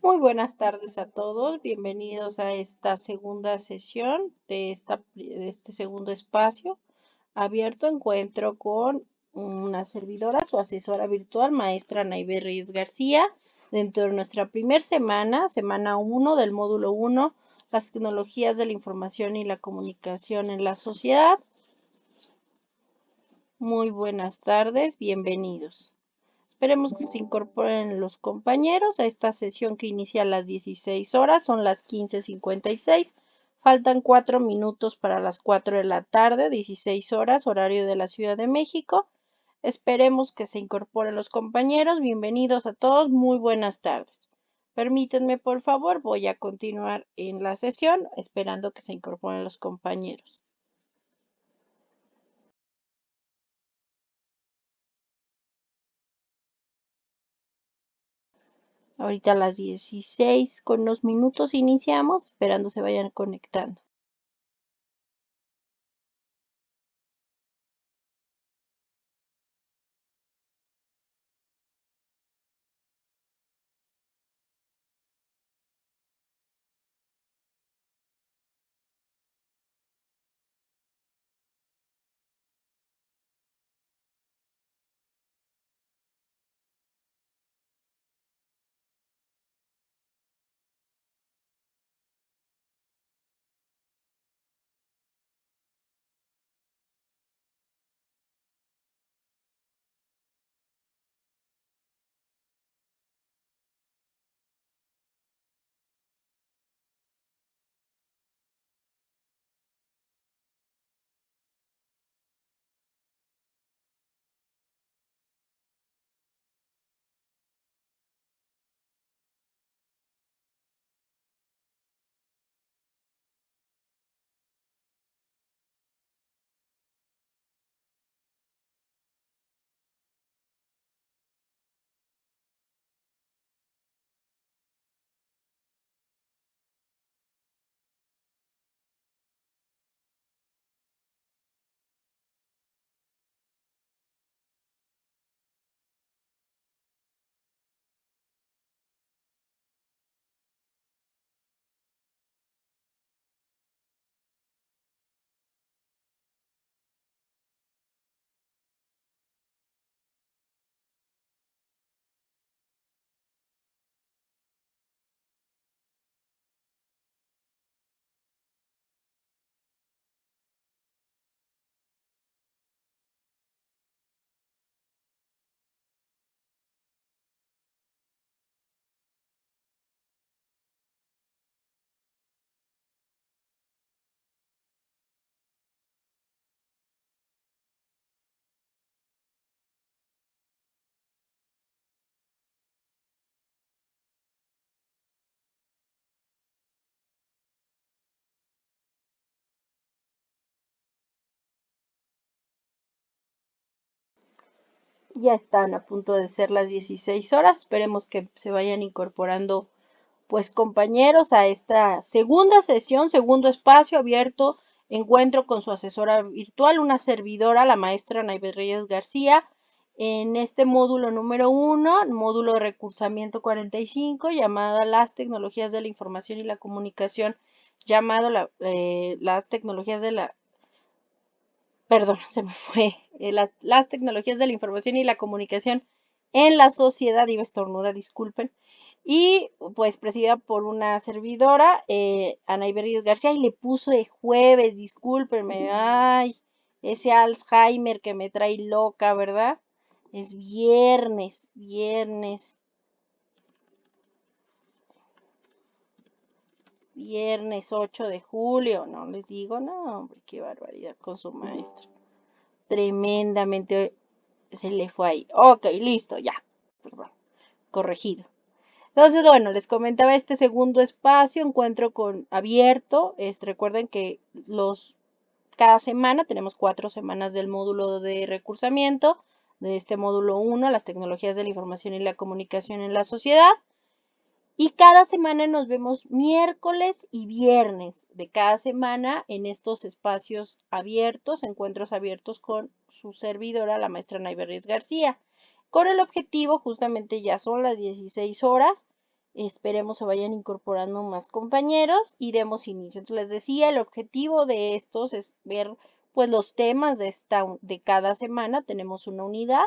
Muy buenas tardes a todos, bienvenidos a esta segunda sesión de este segundo espacio abierto. Encuentro con una servidora, su asesora virtual, maestra Naive Reyes García, dentro de nuestra primera semana 1 del módulo 1, las tecnologías de la información y la comunicación en la sociedad. Muy buenas tardes, bienvenidos. Esperemos que se incorporen los compañeros a esta sesión que inicia a las 16 horas, son las 15:56. Faltan 4 minutos para las 4 de la tarde, 16 horas, horario de la Ciudad de México. Esperemos que se incorporen los compañeros. Bienvenidos a todos, muy buenas tardes. Permítanme, por favor, voy a continuar en la sesión, esperando que se incorporen los compañeros. Ahorita a las 16 con unos minutos iniciamos, esperando se vayan conectando. Ya están a punto de ser las 16 horas. Esperemos que se vayan incorporando pues compañeros a esta segunda sesión, segundo espacio abierto. Encuentro con su asesora virtual, una servidora, la maestra Naive Reyes García, en este módulo número 1, módulo de recursamiento 45, llamada las tecnologías de la información y la comunicación, llamado las tecnologías de la perdón, se me fue, las tecnologías de la información y la comunicación en la sociedad, iba a estornudar, disculpen, y pues presidida por una servidora, Ana Iberis García, y le puso de jueves, discúlpenme, ay, ese Alzheimer que me trae loca, ¿verdad? Es viernes, viernes 8 de julio, no les digo, no, hombre, qué barbaridad con su maestra. Tremendamente se le fue ahí. Ok, listo, ya. Perdón, corregido. Entonces, bueno, les comentaba este segundo espacio, encuentro con abierto. Recuerden que cada semana tenemos 4 semanas del módulo de recursamiento, de este módulo 1, las tecnologías de la información y la comunicación en la sociedad. Y cada semana nos vemos miércoles y viernes de cada semana en estos espacios abiertos, encuentros abiertos con su servidora, la maestra Naive Reyes García, con el objetivo, justamente ya son las 16 horas, Esperemos se vayan incorporando más compañeros y demos inicio. Entonces les decía, el objetivo de estos es ver pues los temas de cada semana. Tenemos una unidad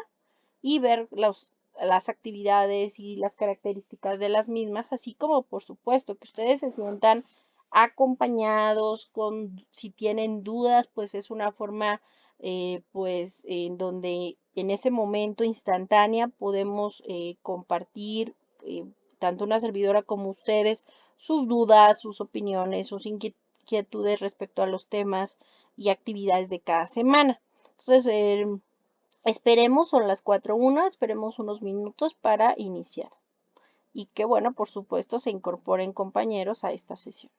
y ver las actividades y las características de las mismas, así como por supuesto que ustedes se sientan acompañados si tienen dudas, pues es una forma pues en donde en ese momento instantánea podemos compartir tanto una servidora como ustedes sus dudas, sus opiniones, sus inquietudes respecto a los temas y actividades de cada semana. Entonces, esperemos, son las 4:01, esperemos unos minutos para iniciar. Y que bueno, por supuesto, se incorporen compañeros a esta sesión.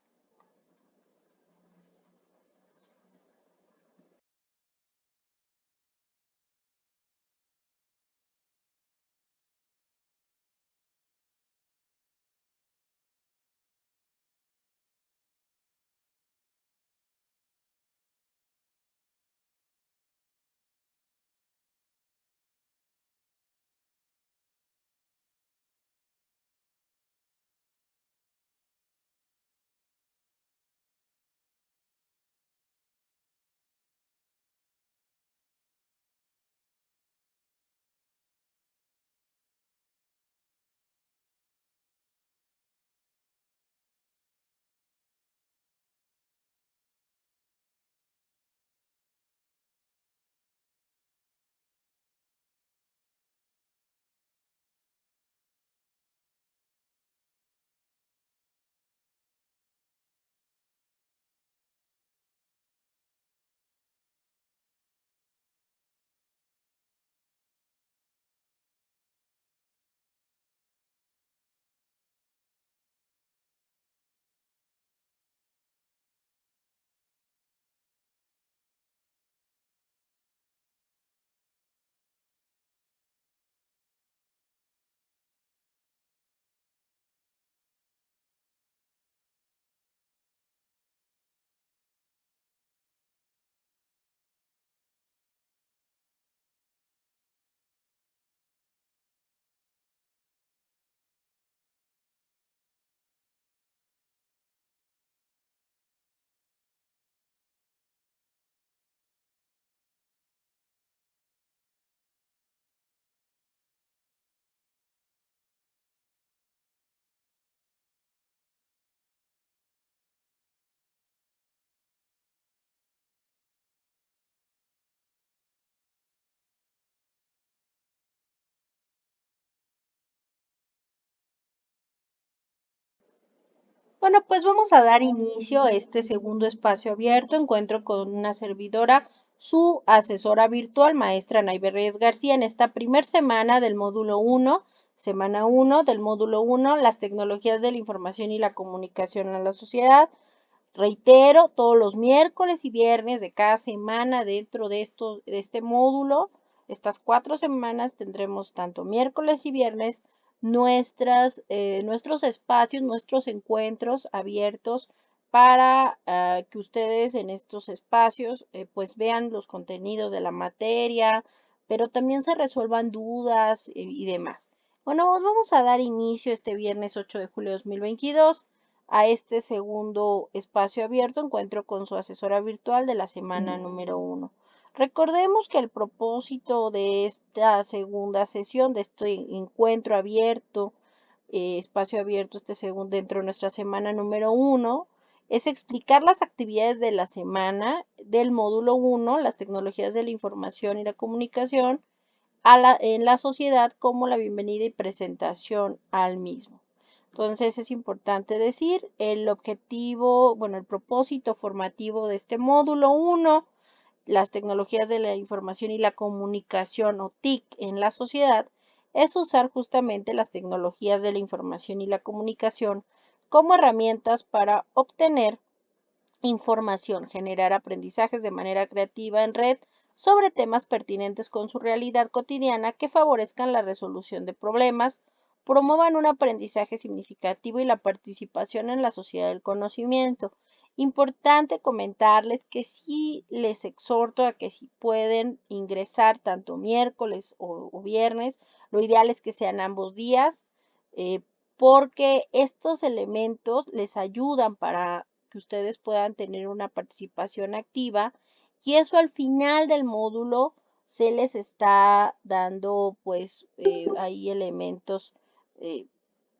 Bueno, pues vamos a dar inicio a este segundo espacio abierto. Encuentro con una servidora, su asesora virtual, maestra Naive Reyes García, en esta primer semana del módulo 1, semana 1 del módulo 1, las tecnologías de la información y la comunicación en la sociedad. Reitero, todos los miércoles y viernes de cada semana dentro de este módulo, estas 4 semanas tendremos tanto miércoles y viernes nuestros espacios, nuestros encuentros abiertos para que ustedes en estos espacios pues vean los contenidos de la materia, pero también se resuelvan dudas y demás. Bueno, vamos a dar inicio este viernes 8 de julio de 2022 a este segundo espacio abierto, encuentro con su asesora virtual de la semana número 1. Recordemos que el propósito de esta segunda sesión, de este encuentro abierto, espacio abierto, este segundo dentro de nuestra semana número 1, es explicar las actividades de la semana del módulo 1, las tecnologías de la información y la comunicación, en la sociedad como la bienvenida y presentación al mismo. Entonces es importante decir el objetivo, bueno, el propósito formativo de este módulo 1, las tecnologías de la información y la comunicación o TIC en la sociedad, es usar justamente las tecnologías de la información y la comunicación como herramientas para obtener información, generar aprendizajes de manera creativa en red sobre temas pertinentes con su realidad cotidiana que favorezcan la resolución de problemas, promuevan un aprendizaje significativo y la participación en la sociedad del conocimiento. Importante comentarles que sí les exhorto a que si pueden ingresar tanto miércoles o viernes, lo ideal es que sean ambos días, porque estos elementos les ayudan para que ustedes puedan tener una participación activa y eso al final del módulo se les está dando pues ahí elementos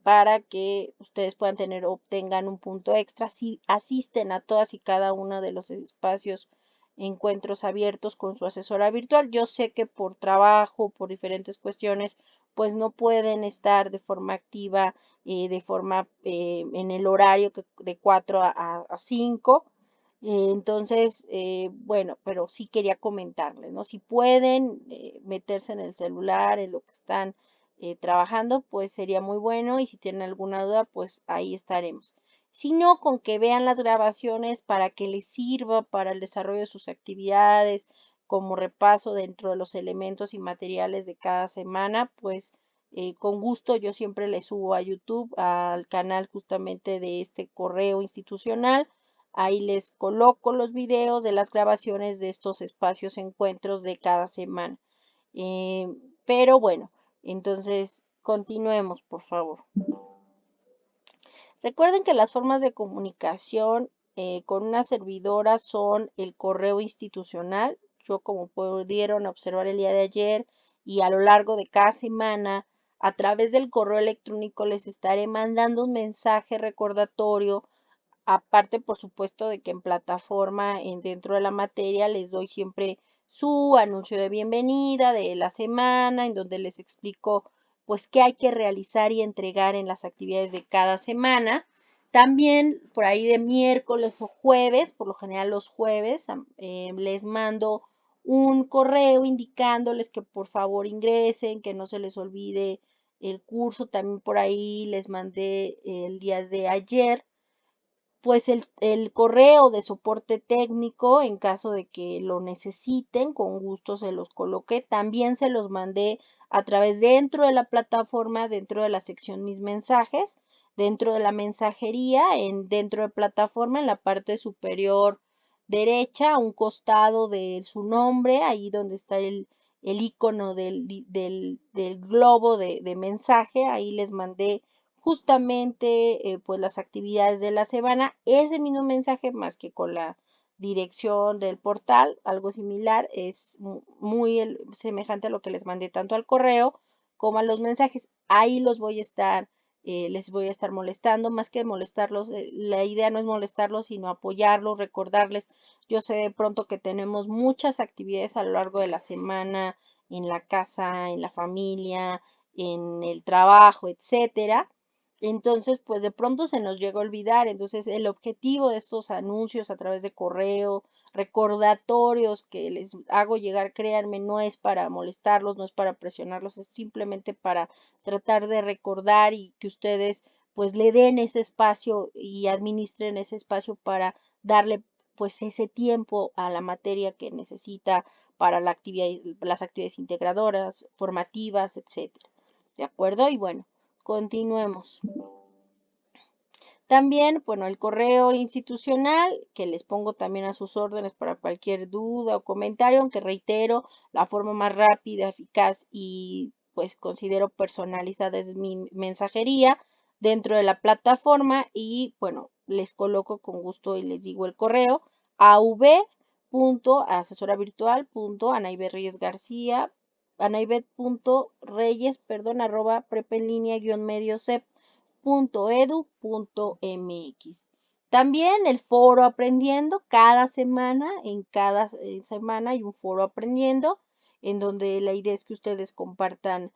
para que ustedes puedan obtengan un punto extra si asisten a todas y cada uno de los espacios, encuentros abiertos con su asesora virtual. Yo sé que por trabajo, por diferentes cuestiones, pues no pueden estar de forma activa, en el horario de 4 a 5. Entonces, bueno, pero sí quería comentarles, ¿no? Si pueden meterse en el celular, en lo que están trabajando, pues sería muy bueno y si tienen alguna duda, pues ahí estaremos. Si no, con que vean las grabaciones para que les sirva para el desarrollo de sus actividades, como repaso dentro de los elementos y materiales de cada semana, pues con gusto yo siempre les subo a YouTube, al canal justamente de este correo institucional. Ahí les coloco los videos de las grabaciones de estos espacios encuentros de cada semana. Eh, pero bueno, entonces continuemos, por favor. Recuerden que las formas de comunicación con una servidora son el correo institucional. Yo, como pudieron observar el día de ayer y a lo largo de cada semana, a través del correo electrónico les estaré mandando un mensaje recordatorio. Aparte, por supuesto, de que en plataforma, dentro de la materia, les doy siempre su anuncio de bienvenida de la semana, en donde les explico pues qué hay que realizar y entregar en las actividades de cada semana. También por ahí de miércoles o jueves, por lo general los jueves, les mando un correo indicándoles que por favor ingresen, que no se les olvide el curso. También por ahí les mandé el día de ayer pues el correo de soporte técnico en caso de que lo necesiten, con gusto se los coloqué. También se los mandé a través dentro de la plataforma, dentro de la sección mis mensajes, dentro de la mensajería, dentro de plataforma, en la parte superior derecha, a un costado de su nombre, ahí donde está el icono del globo de mensaje, ahí les mandé justamente pues las actividades de la semana, ese mismo mensaje más que con la dirección del portal, algo similar, es muy semejante a lo que les mandé tanto al correo como a los mensajes. Ahí los voy a estar, les voy a estar molestando, más que molestarlos, la idea no es molestarlos, sino apoyarlos, recordarles. Yo sé de pronto que tenemos muchas actividades a lo largo de la semana, en la casa, en la familia, en el trabajo, etcétera. Entonces, pues de pronto se nos llega a olvidar. Entonces, el objetivo de estos anuncios a través de correo, recordatorios que les hago llegar, créanme, no es para molestarlos, no es para presionarlos, es simplemente para tratar de recordar y que ustedes pues le den ese espacio y administren ese espacio para darle pues ese tiempo a la materia que necesita para la actividad, las actividades integradoras, formativas, etcétera. ¿De acuerdo? Y bueno, continuemos. También, bueno, el correo institucional, que les pongo también a sus órdenes para cualquier duda o comentario, aunque reitero, la forma más rápida, eficaz y pues considero personalizada es mi mensajería dentro de la plataforma y bueno, les coloco con gusto y les digo el correo av.asesoravirtual.anaibet.reyes.garcía anaibet.reyes, perdón, arroba prepenlinea-medio edu.mx. También el foro aprendiendo, cada semana, en cada semana hay un foro aprendiendo, en donde la idea es que ustedes compartan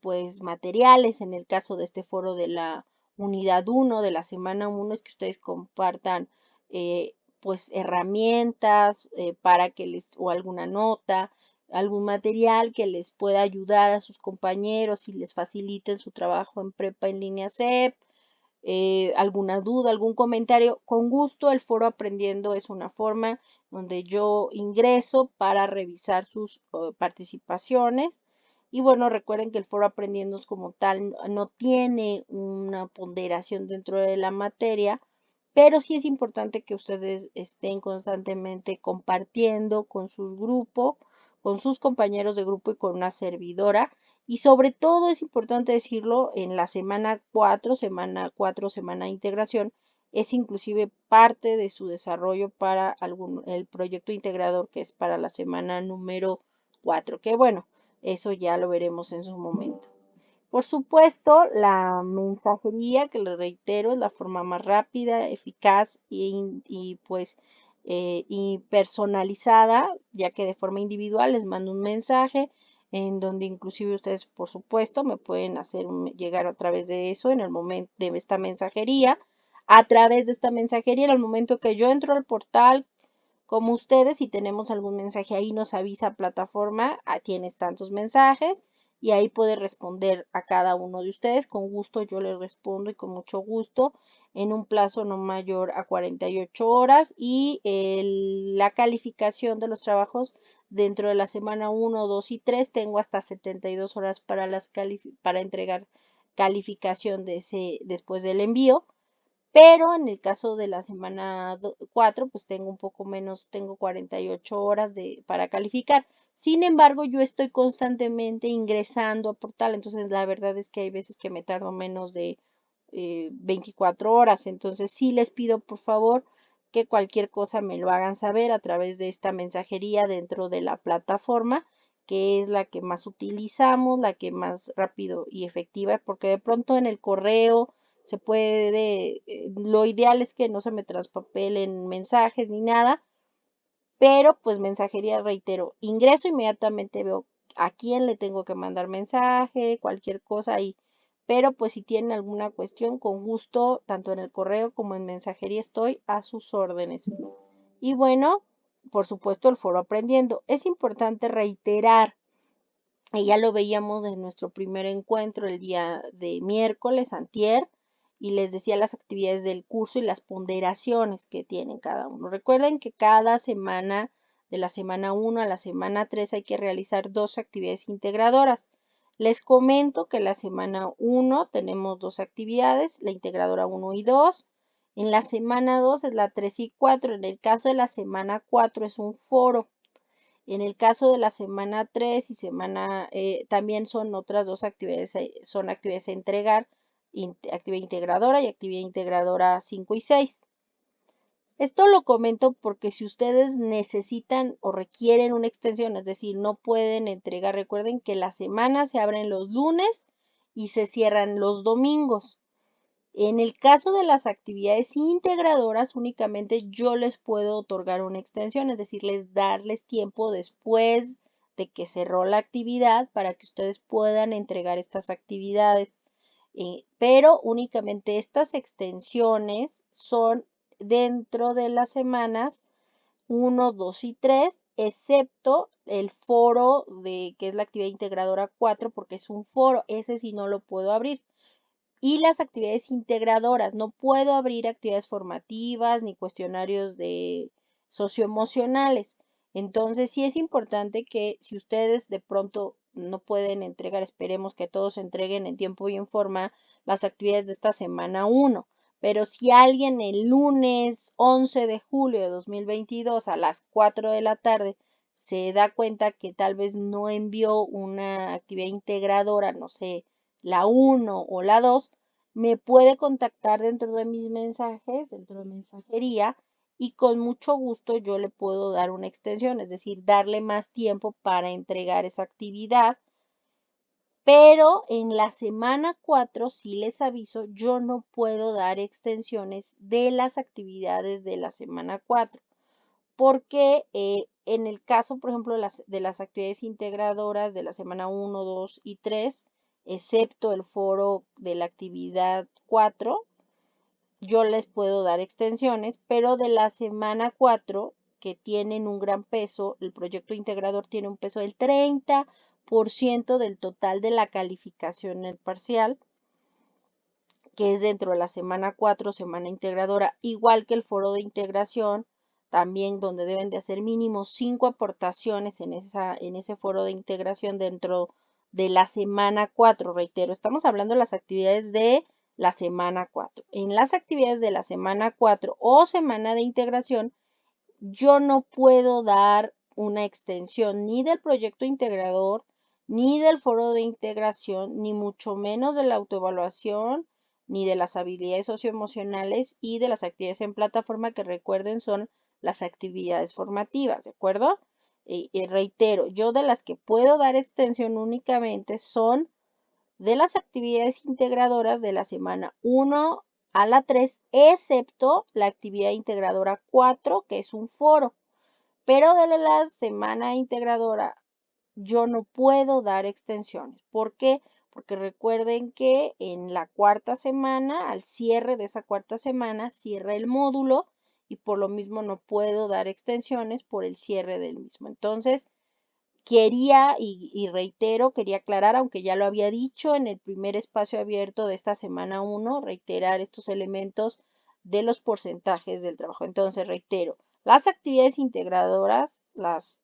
pues materiales, en el caso de este foro de la unidad 1, de la semana 1, es que ustedes compartan pues herramientas para que o alguna nota, algún material que les pueda ayudar a sus compañeros y les facilite su trabajo en prepa en línea CEP, alguna duda, algún comentario, con gusto el foro aprendiendo es una forma donde yo ingreso para revisar sus participaciones. Y bueno, recuerden que el foro aprendiendo como tal no tiene una ponderación dentro de la materia, pero sí es importante que ustedes estén constantemente compartiendo con sus grupos, con sus compañeros de grupo y con una servidora. Y sobre todo es importante decirlo, en la semana 4, semana de integración, es inclusive parte de su desarrollo para el proyecto integrador que es para la semana número 4, que bueno, eso ya lo veremos en su momento. Por supuesto, la mensajería, que les reitero, es la forma más rápida, eficaz y personalizada, ya que de forma individual les mando un mensaje en donde inclusive ustedes, por supuesto, me pueden llegar a través de eso en el momento de esta mensajería. A través de esta mensajería, en el momento que yo entro al portal, como ustedes, si tenemos algún mensaje ahí, nos avisa plataforma, tienes tantos mensajes y ahí puede responder a cada uno de ustedes. Con gusto yo les respondo y con mucho gusto en un plazo no mayor a 48 horas y la calificación de los trabajos dentro de la semana 1, 2 y 3 tengo hasta 72 horas para entregar calificación después del envío. Pero en el caso de la semana 4, pues tengo un poco menos, tengo 48 horas para calificar. Sin embargo, yo estoy constantemente ingresando a portal, entonces la verdad es que hay veces que me tardo menos de 24 horas. Entonces sí les pido por favor que cualquier cosa me lo hagan saber a través de esta mensajería dentro de la plataforma, que es la que más utilizamos, la que más rápido y efectiva, porque de pronto en el correo lo ideal es que no se me traspapelen mensajes ni nada, pero pues mensajería, reitero, ingreso inmediatamente, veo a quién le tengo que mandar mensaje, cualquier cosa ahí. Pero pues si tienen alguna cuestión, con gusto, tanto en el correo como en mensajería estoy a sus órdenes. Y bueno, por supuesto el foro aprendiendo. Es importante reiterar, y ya lo veíamos en nuestro primer encuentro el día de miércoles, antier, y les decía las actividades del curso y las ponderaciones que tienen cada uno. Recuerden que cada semana, de la semana 1 a la semana 3, hay que realizar 2 actividades integradoras. Les comento que la semana 1 tenemos 2 actividades, la integradora 1 y 2. En la semana 2 es la 3 y 4. En el caso de la semana 4 es un foro. En el caso de la semana 3 y también son otras 2 actividades, son actividades a entregar, actividad integradora y actividad integradora 5 y 6. Esto lo comento porque si ustedes necesitan o requieren una extensión, es decir, no pueden entregar, recuerden que las semanas se abren los lunes y se cierran los domingos. En el caso de las actividades integradoras, únicamente yo les puedo otorgar una extensión, es decir, darles tiempo después de que cerró la actividad para que ustedes puedan entregar estas actividades. Pero únicamente estas extensiones son dentro de las semanas 1, 2 y 3, excepto el foro que es la actividad integradora 4, porque es un foro, ese sí no lo puedo abrir. Y las actividades integradoras. No puedo abrir actividades formativas ni cuestionarios socioemocionales. Entonces, sí es importante que si ustedes de pronto no pueden entregar, esperemos que todos entreguen en tiempo y en forma las actividades de esta semana 1. Pero si alguien el lunes 11 de julio de 2022 a las 4 de la tarde se da cuenta que tal vez no envió una actividad integradora, no sé, la 1 o la 2, me puede contactar dentro de mis mensajes, dentro de mensajería, y con mucho gusto yo le puedo dar una extensión, es decir, darle más tiempo para entregar esa actividad. Pero en la semana 4, sí les aviso, yo no puedo dar extensiones de las actividades de la semana 4 porque en el caso, por ejemplo, de las actividades integradoras de la semana 1, 2 y 3, excepto el foro de la actividad 4, yo les puedo dar extensiones, pero de la semana 4, que tienen un gran peso, el proyecto integrador tiene un peso del 30% del total de la calificación en el parcial, que es dentro de la semana 4, semana integradora, igual que el foro de integración, también donde deben de hacer mínimo 5 aportaciones en ese foro de integración dentro de la semana 4. Reitero, estamos hablando de las actividades de la semana 4. En las actividades de la semana 4 o semana de integración, yo no puedo dar una extensión ni del proyecto integrador, ni del foro de integración, ni mucho menos de la autoevaluación, ni de las habilidades socioemocionales y de las actividades en plataforma que recuerden son las actividades formativas, ¿de acuerdo? Y reitero, yo de las que puedo dar extensión únicamente son de las actividades integradoras de la semana 1 a la 3, excepto la actividad integradora 4, que es un foro. Pero de la semana integradora yo no puedo dar extensiones. ¿Por qué? Porque recuerden que en la cuarta semana, al cierre de esa cuarta semana, cierra el módulo y por lo mismo no puedo dar extensiones por el cierre del mismo. Entonces, quería, y reitero, quería aclarar, aunque ya lo había dicho en el primer espacio abierto de esta semana 1, reiterar estos elementos de los porcentajes del trabajo. Entonces, reitero, las actividades integradoras, las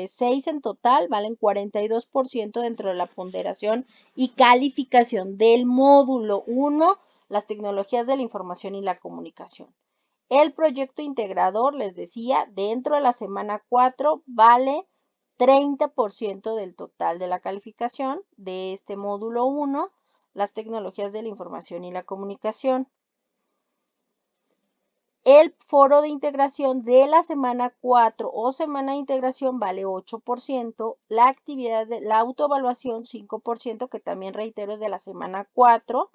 6 en total, valen 42% dentro de la ponderación y calificación del módulo 1, las tecnologías de la información y la comunicación. El proyecto integrador, les decía, dentro de la semana 4 vale 30% del total de la calificación de este módulo 1, las tecnologías de la información y la comunicación. El foro de integración de la semana 4 o semana de integración vale 8%, la actividad de la autoevaluación 5%, que también reitero es de la semana 4,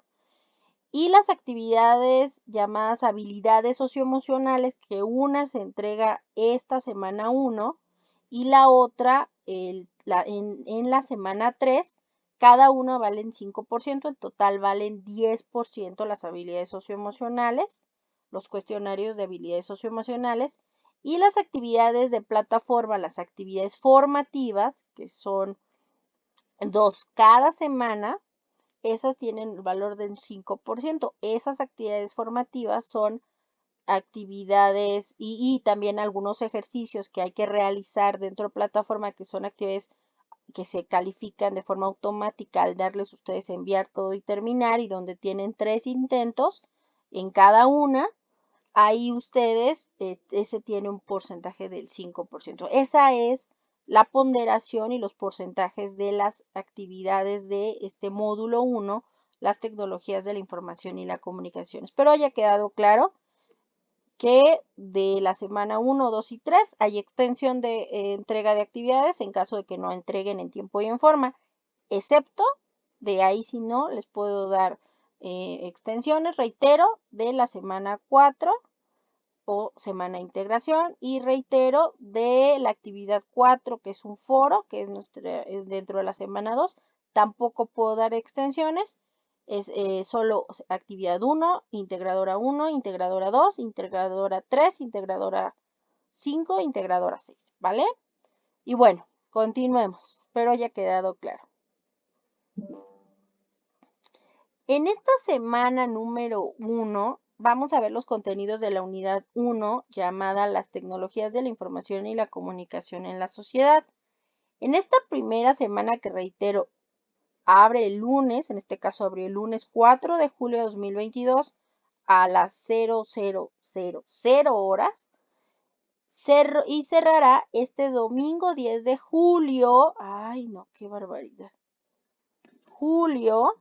y las actividades llamadas habilidades socioemocionales, que una se entrega esta semana 1 y la otra en la semana 3, cada una valen 5%, en total valen 10% las habilidades socioemocionales, los cuestionarios de habilidades socioemocionales y las actividades de plataforma, las actividades formativas, que son 2 cada semana, esas tienen el valor del 5%. Esas actividades formativas son actividades y también algunos ejercicios que hay que realizar dentro de plataforma, que son actividades que se califican de forma automática al darles ustedes enviar todo y terminar, y donde tienen 3 intentos en cada una. Ahí ustedes, ese tiene un porcentaje del 5%. Esa es la ponderación y los porcentajes de las actividades de este módulo 1, las tecnologías de la información y la comunicación. Espero haya quedado claro que de la semana 1, 2 y 3 hay extensión de entrega de actividades en caso de que no entreguen en tiempo y en forma, excepto de ahí, si no, les puedo dar extensiones, reitero, de la semana 4 o semana de integración, y reitero de la actividad 4, que es un foro, que es dentro de la semana 2, tampoco puedo dar extensiones, es solo actividad 1, integradora 2, integradora 3, integradora 5, integradora 6, ¿vale? Y bueno, continuemos, espero haya quedado claro. En esta semana número 1 vamos a ver los contenidos de la unidad 1 llamada Las tecnologías de la información y la comunicación en la sociedad. En esta primera semana, que reitero, abre el lunes, en este caso abrió el lunes 4 de julio de 2022 a las 0000 horas y cerrará este domingo 10 de julio. Ay, no, qué barbaridad. Julio.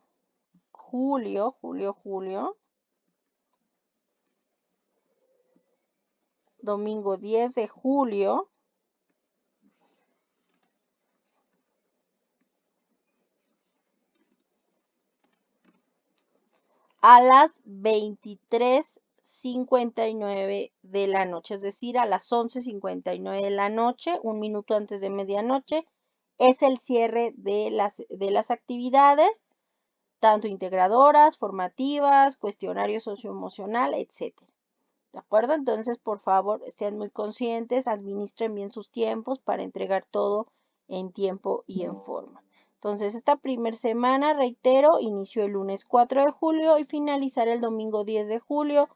Domingo 10 de julio a las 23:59 de la noche, es decir, a las 11:59 de la noche, un minuto antes de medianoche, es el cierre de las actividades, tanto integradoras, formativas, cuestionario socioemocional, etc. ¿De acuerdo? Entonces, por favor, sean muy conscientes, administren bien sus tiempos para entregar todo en tiempo y en forma. Entonces, esta primera semana, reitero, inició el lunes 4 de julio y finalizará el domingo 10 de julio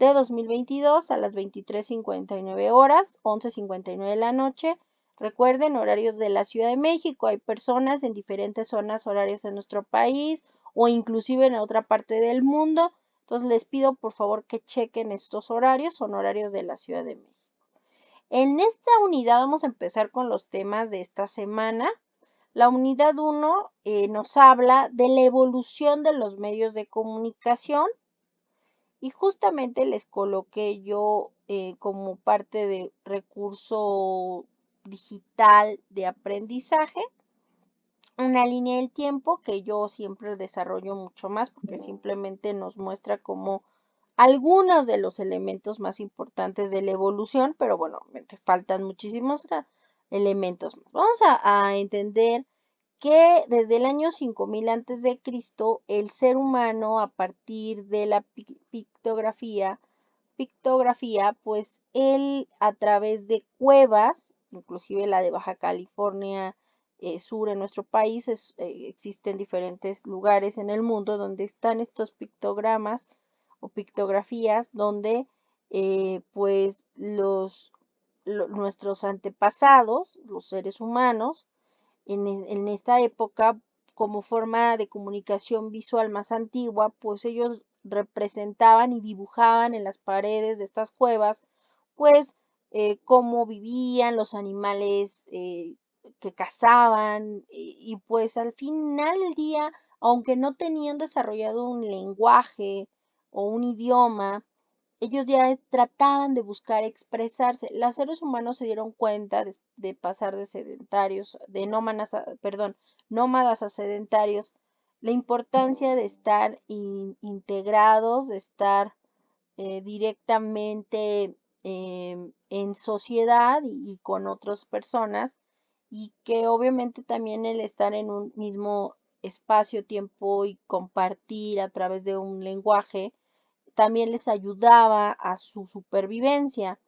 de 2022 a las 23:59 horas, 11:59 de la noche. Recuerden, horarios de la Ciudad de México. Hay personas en diferentes zonas horarias de nuestro país o inclusive en otra parte del mundo. Entonces les pido por favor que chequen estos horarios, son horarios de la Ciudad de México. En esta unidad vamos a empezar con los temas de esta semana. La unidad 1 nos habla de la evolución de los medios de comunicación y justamente les coloqué yo como parte de recurso digital de aprendizaje una línea del tiempo que yo siempre desarrollo mucho más porque simplemente nos muestra como algunos de los elementos más importantes de la evolución, pero bueno, te faltan muchísimos elementos más. Vamos a entender que desde el año 5000 antes de Cristo, el ser humano a partir de la pictografía, pues él a través de cuevas, inclusive la de Baja California Sur en nuestro país, existen diferentes lugares en el mundo donde están estos pictogramas o pictografías donde pues nuestros antepasados, los seres humanos, en esta época, como forma de comunicación visual más antigua, pues ellos representaban y dibujaban en las paredes de estas cuevas, pues cómo vivían los animales que cazaban y pues al final del día, aunque no tenían desarrollado un lenguaje o un idioma, ellos ya trataban de buscar expresarse. Los seres humanos se dieron cuenta de pasar de sedentarios, de nómadas a sedentarios, la importancia de estar integrados, de estar directamente en sociedad y con otras personas y que obviamente también el estar en un mismo espacio, tiempo y compartir a través de un lenguaje también les ayudaba a su supervivencia.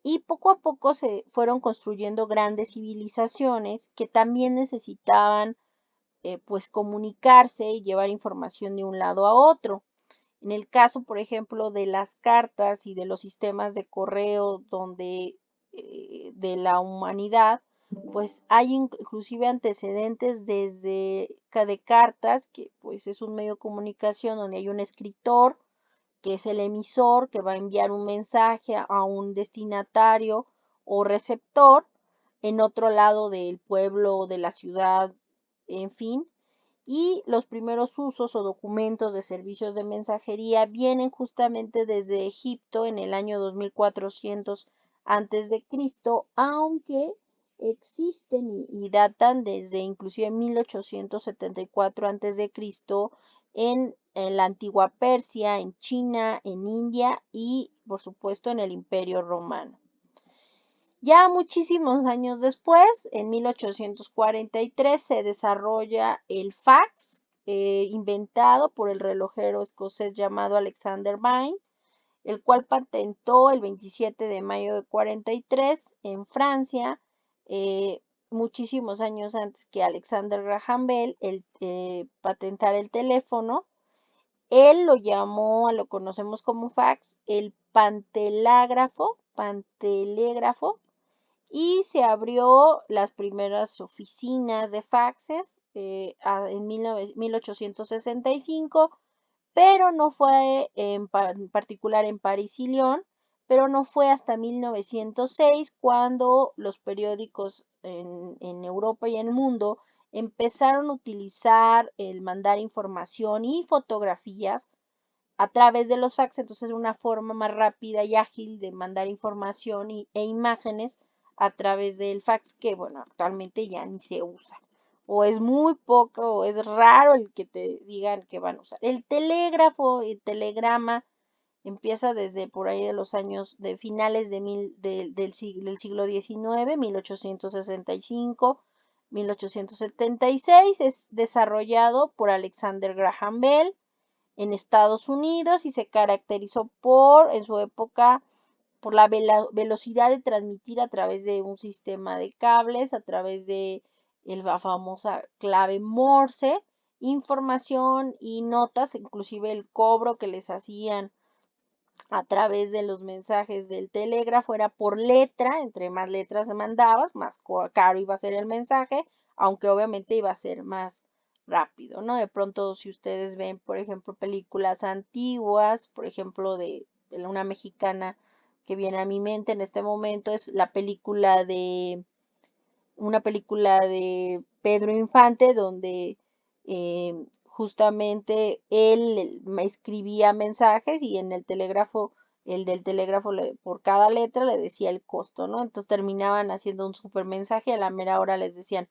Y poco a poco se fueron construyendo grandes civilizaciones que también necesitaban pues comunicarse y llevar información de un lado a otro. En el caso, por ejemplo, de las cartas y de los sistemas de correo donde de la humanidad, pues hay inclusive antecedentes desde de cartas, que pues es un medio de comunicación donde hay un escritor que es el emisor que va a enviar un mensaje a un destinatario o receptor en otro lado del pueblo o de la ciudad, en fin. Y los primeros usos o documentos de servicios de mensajería vienen justamente desde Egipto en el año 2400 antes de Cristo, aunque existen y datan desde inclusive 1874 antes de Cristo en la antigua Persia, en China, en India y por supuesto en el Imperio Romano. Ya muchísimos años después, en 1843, se desarrolla el fax, inventado por el relojero escocés llamado Alexander Bain, el cual patentó el 27 de mayo de 43 en Francia, eh, muchísimos años antes que Alexander Graham Bell, el patentar el teléfono. Él lo llamó, lo conocemos como fax, el pantelégrafo, y se abrió las primeras oficinas de faxes en 1865, pero no fue en particular en París y Lyon, pero no fue hasta 1906 cuando los periódicos en Europa y en el mundo empezaron a utilizar el mandar información y fotografías a través de los fax, entonces es una forma más rápida y ágil de mandar información e imágenes a través del fax que, bueno, actualmente ya ni se usa. O es muy poco, o es raro el que te digan que van a usar. El telégrafo, el telegrama, empieza desde por ahí de los años de finales del siglo XIX, 1865, 1876, es desarrollado por Alexander Graham Bell en Estados Unidos y se caracterizó en su época, por la velocidad de transmitir a través de un sistema de cables, a través de la famosa clave Morse, información y notas, inclusive el cobro que les hacían a través de los mensajes del telégrafo era por letra, entre más letras mandabas, más caro iba a ser el mensaje, aunque obviamente iba a ser más rápido, ¿no? De pronto, si ustedes ven, por ejemplo, películas antiguas, por ejemplo, de una mexicana que viene a mi mente en este momento, es una película de Pedro Infante, donde justamente él me escribía mensajes y en el telégrafo, el del telégrafo por cada letra le decía el costo, ¿no? Entonces terminaban haciendo un super mensaje y a la mera hora les decían,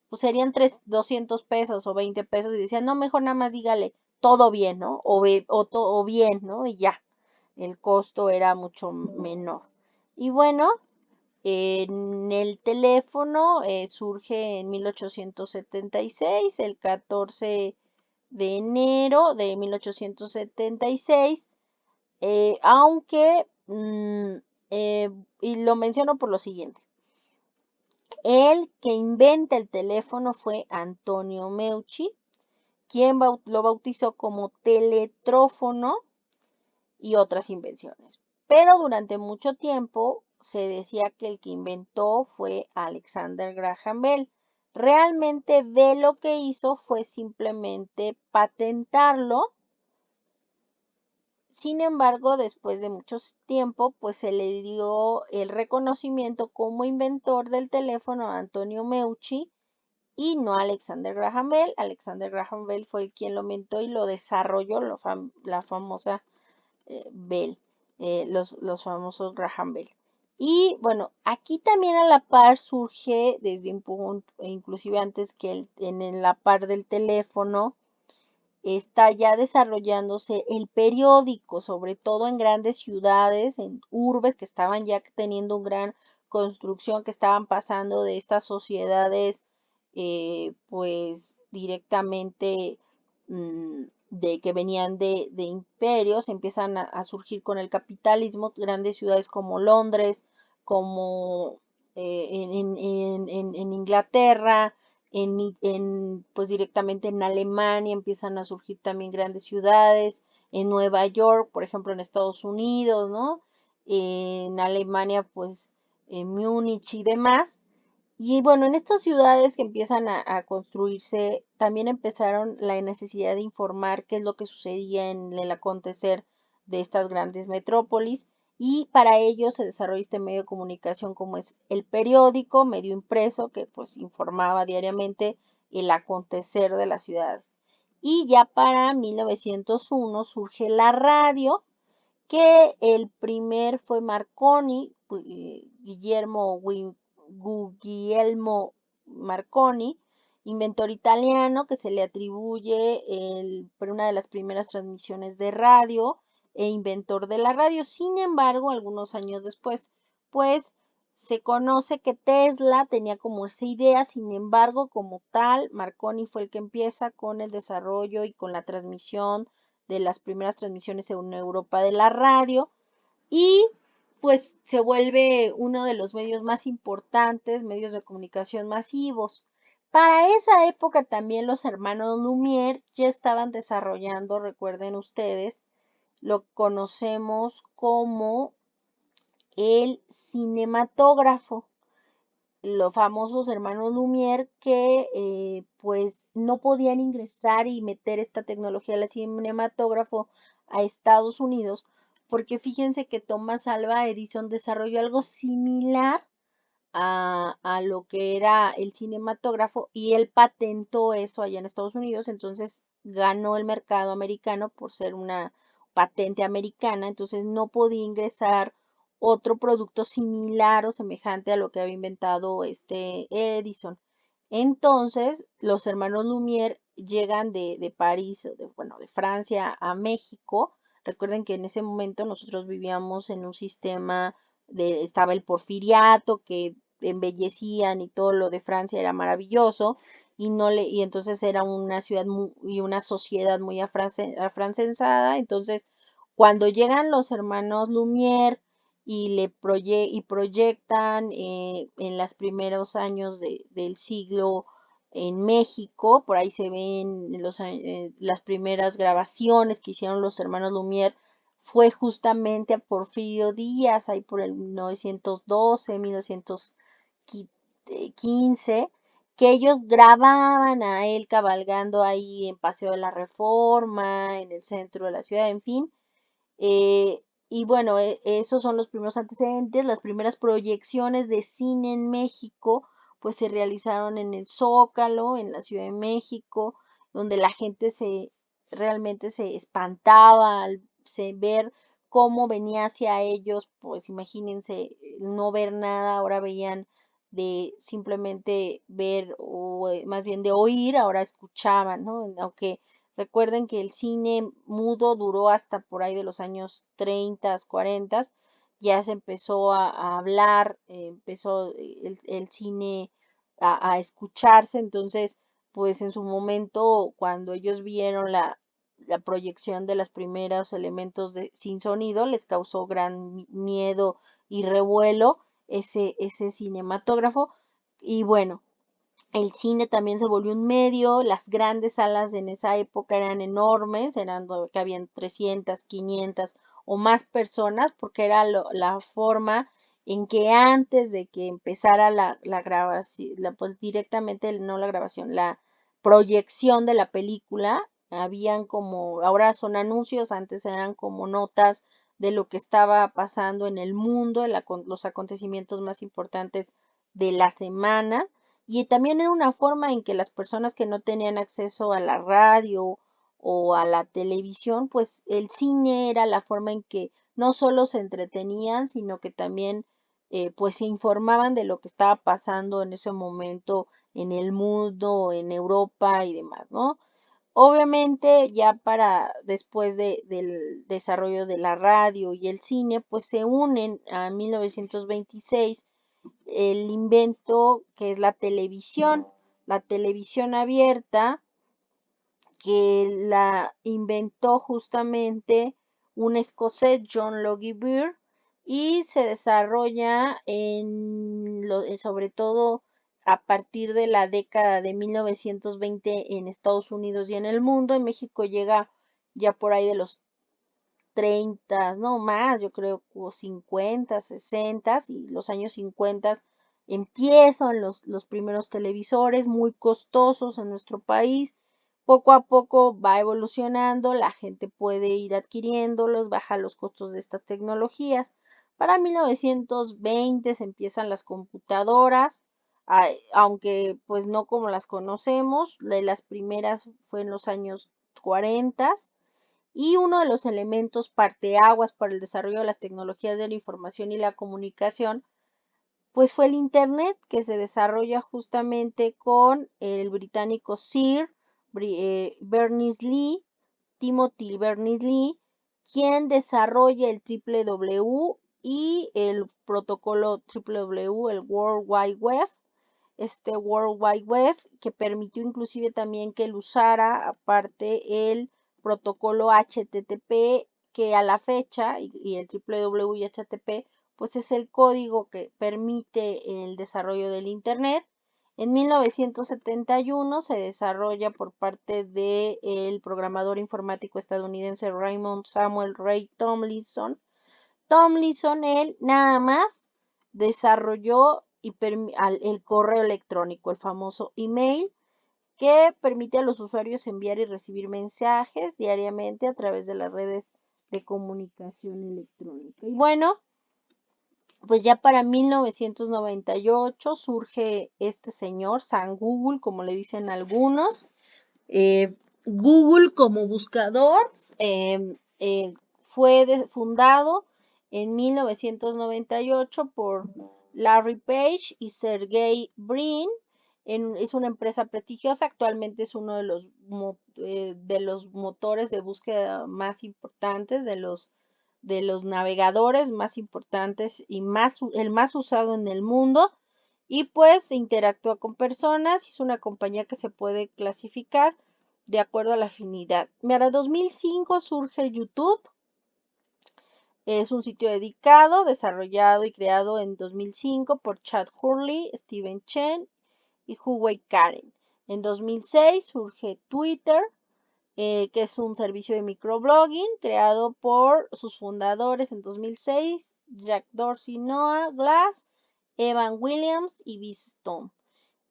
pues serían 200 pesos o 20 pesos y decían, no, mejor nada más dígale todo bien, ¿no? O bien, ¿no? Y ya, el costo era mucho menor. Y bueno, en el teléfono surge en 1876, el 14 de enero de 1876, aunque, y lo menciono por lo siguiente, el que inventa el teléfono fue Antonio Meucci, quien lo bautizó como teletrófono y otras invenciones. Pero durante mucho tiempo se decía que el que inventó fue Alexander Graham Bell. Realmente Bell lo que hizo fue simplemente patentarlo. Sin embargo, después de mucho tiempo, pues se le dio el reconocimiento como inventor del teléfono a Antonio Meucci y no a Alexander Graham Bell. Alexander Graham Bell fue quien lo inventó y lo desarrolló, la famosa Bell, los famosos Graham Bell. Y bueno, aquí también a la par surge desde un punto, inclusive antes que en la par del teléfono, está ya desarrollándose el periódico, sobre todo en grandes ciudades, en urbes que estaban ya teniendo una gran construcción, que estaban pasando de estas sociedades, pues directamente de que venían de imperios, empiezan a surgir con el capitalismo, grandes ciudades como Londres, como en Inglaterra, pues directamente en Alemania empiezan a surgir también grandes ciudades, en Nueva York, por ejemplo, en Estados Unidos, ¿no? En Alemania, pues en Múnich y demás. Y bueno, en estas ciudades que empiezan a construirse, también empezaron la necesidad de informar qué es lo que sucedía en el acontecer de estas grandes metrópolis. Y para ello se desarrolló este medio de comunicación como es el periódico, medio impreso, que pues informaba diariamente el acontecer de las ciudades. Y ya para 1901 surge la radio, que el primer fue Marconi, Guglielmo Marconi, inventor italiano que se le atribuye una de las primeras transmisiones de radio e inventor de la radio. Sin embargo, algunos años después, pues se conoce que Tesla tenía como esa idea, sin embargo, como tal, Marconi fue el que empieza con el desarrollo y con la transmisión de las primeras transmisiones en Europa de la radio y pues se vuelve uno de los medios más importantes, medios de comunicación masivos. Para esa época también los hermanos Lumière ya estaban desarrollando, recuerden ustedes, lo conocemos como el cinematógrafo, los famosos hermanos Lumière que pues no podían ingresar y meter esta tecnología del cinematógrafo a Estados Unidos porque fíjense que Thomas Alva Edison desarrolló algo similar a lo que era el cinematógrafo y él patentó eso allá en Estados Unidos, entonces ganó el mercado americano por ser una patente americana, entonces no podía ingresar otro producto similar o semejante a lo que había inventado este Edison. Entonces, los hermanos Lumière llegan de París, bueno, de Francia a México. Recuerden que en ese momento nosotros vivíamos en un sistema estaba el porfiriato, que embellecían y todo lo de Francia era maravilloso y entonces era una ciudad y una sociedad muy afrancesada. Entonces, cuando llegan los hermanos Lumière y proyectan en los primeros años del siglo en México, por ahí se ven las primeras grabaciones que hicieron los hermanos Lumière, fue justamente a Porfirio Díaz, ahí por el 1912, 1915, que ellos grababan a él cabalgando ahí en Paseo de la Reforma, en el centro de la ciudad, en fin. Y bueno, esos son los primeros antecedentes, las primeras proyecciones de cine en México, pues se realizaron en el Zócalo, en la Ciudad de México, donde la gente realmente se espantaba al ver cómo venía hacia ellos, pues imagínense no ver nada, ahora veían de simplemente ver o más bien de oír, ahora escuchaban, ¿no? Aunque recuerden que el cine mudo duró hasta por ahí de los años 30, 40, ya se empezó a hablar, empezó el cine a escucharse, entonces, pues en su momento, cuando ellos vieron la proyección de los primeros elementos sin sonido, les causó gran miedo y revuelo ese cinematógrafo. Y bueno, el cine también se volvió un medio, las grandes salas en esa época eran enormes, eran que habían 300, 500 o más personas, porque era la forma en que antes de que empezara la grabación, pues directamente, no la grabación, la proyección de la película, habían como, ahora son anuncios, antes eran como notas de lo que estaba pasando en el mundo, los acontecimientos más importantes de la semana. Y también era una forma en que las personas que no tenían acceso a la radio o a la televisión, pues el cine era la forma en que no solo se entretenían, sino que también pues se informaban de lo que estaba pasando en ese momento en el mundo, en Europa y demás, ¿no? Obviamente ya para después del desarrollo de la radio y el cine, pues se unen a 1926 el invento que es la televisión abierta, que la inventó justamente un escocés, John Logie Baird, y se desarrolla sobre todo a partir de la década de 1920 en Estados Unidos y en el mundo. En México llega ya por ahí de los 30, no más, yo creo como 50, 60 y los años 50 empiezan los primeros televisores muy costosos en nuestro país. Poco a poco va evolucionando, la gente puede ir adquiriéndolos, baja los costos de estas tecnologías. Para 1920 se empiezan las computadoras, aunque pues no como las conocemos, las primeras fue en los años 40 y uno de los elementos parteaguas para el desarrollo de las tecnologías de la información y la comunicación, pues fue el Internet, que se desarrolla justamente con el británico Sir Berners-Lee, Timothy Berners-Lee, quien desarrolla el WWW y el protocolo WWW, el World Wide Web, este World Wide Web, que permitió inclusive también que él usara aparte el protocolo HTTP, que a la fecha, y el www y HTTP, pues es el código que permite el desarrollo del Internet. En 1971 se desarrolla por parte del programador informático estadounidense Raymond Samuel Ray Tomlinson. Él nada más desarrolló el correo electrónico, el famoso email, que permite a los usuarios enviar y recibir mensajes diariamente a través de las redes de comunicación electrónica. Y bueno, pues ya para 1998 surge este señor, San Google, como le dicen algunos, eh, Google como buscador fue fundado en 1998 por Larry Page y Sergey Brin. Es una empresa prestigiosa, actualmente es uno de los motores de búsqueda más importantes, de los navegadores más importantes y el más usado en el mundo. Y pues interactúa con personas, es una compañía que se puede clasificar de acuerdo a la afinidad. Para 2005 surge YouTube, es un sitio dedicado, desarrollado y creado en 2005 por Chad Hurley, Steven Chen y Huawei Karen. En 2006 surge Twitter, que es un servicio de microblogging creado por sus fundadores en 2006, Jack Dorsey, Noah Glass, Evan Williams y Biz Stone.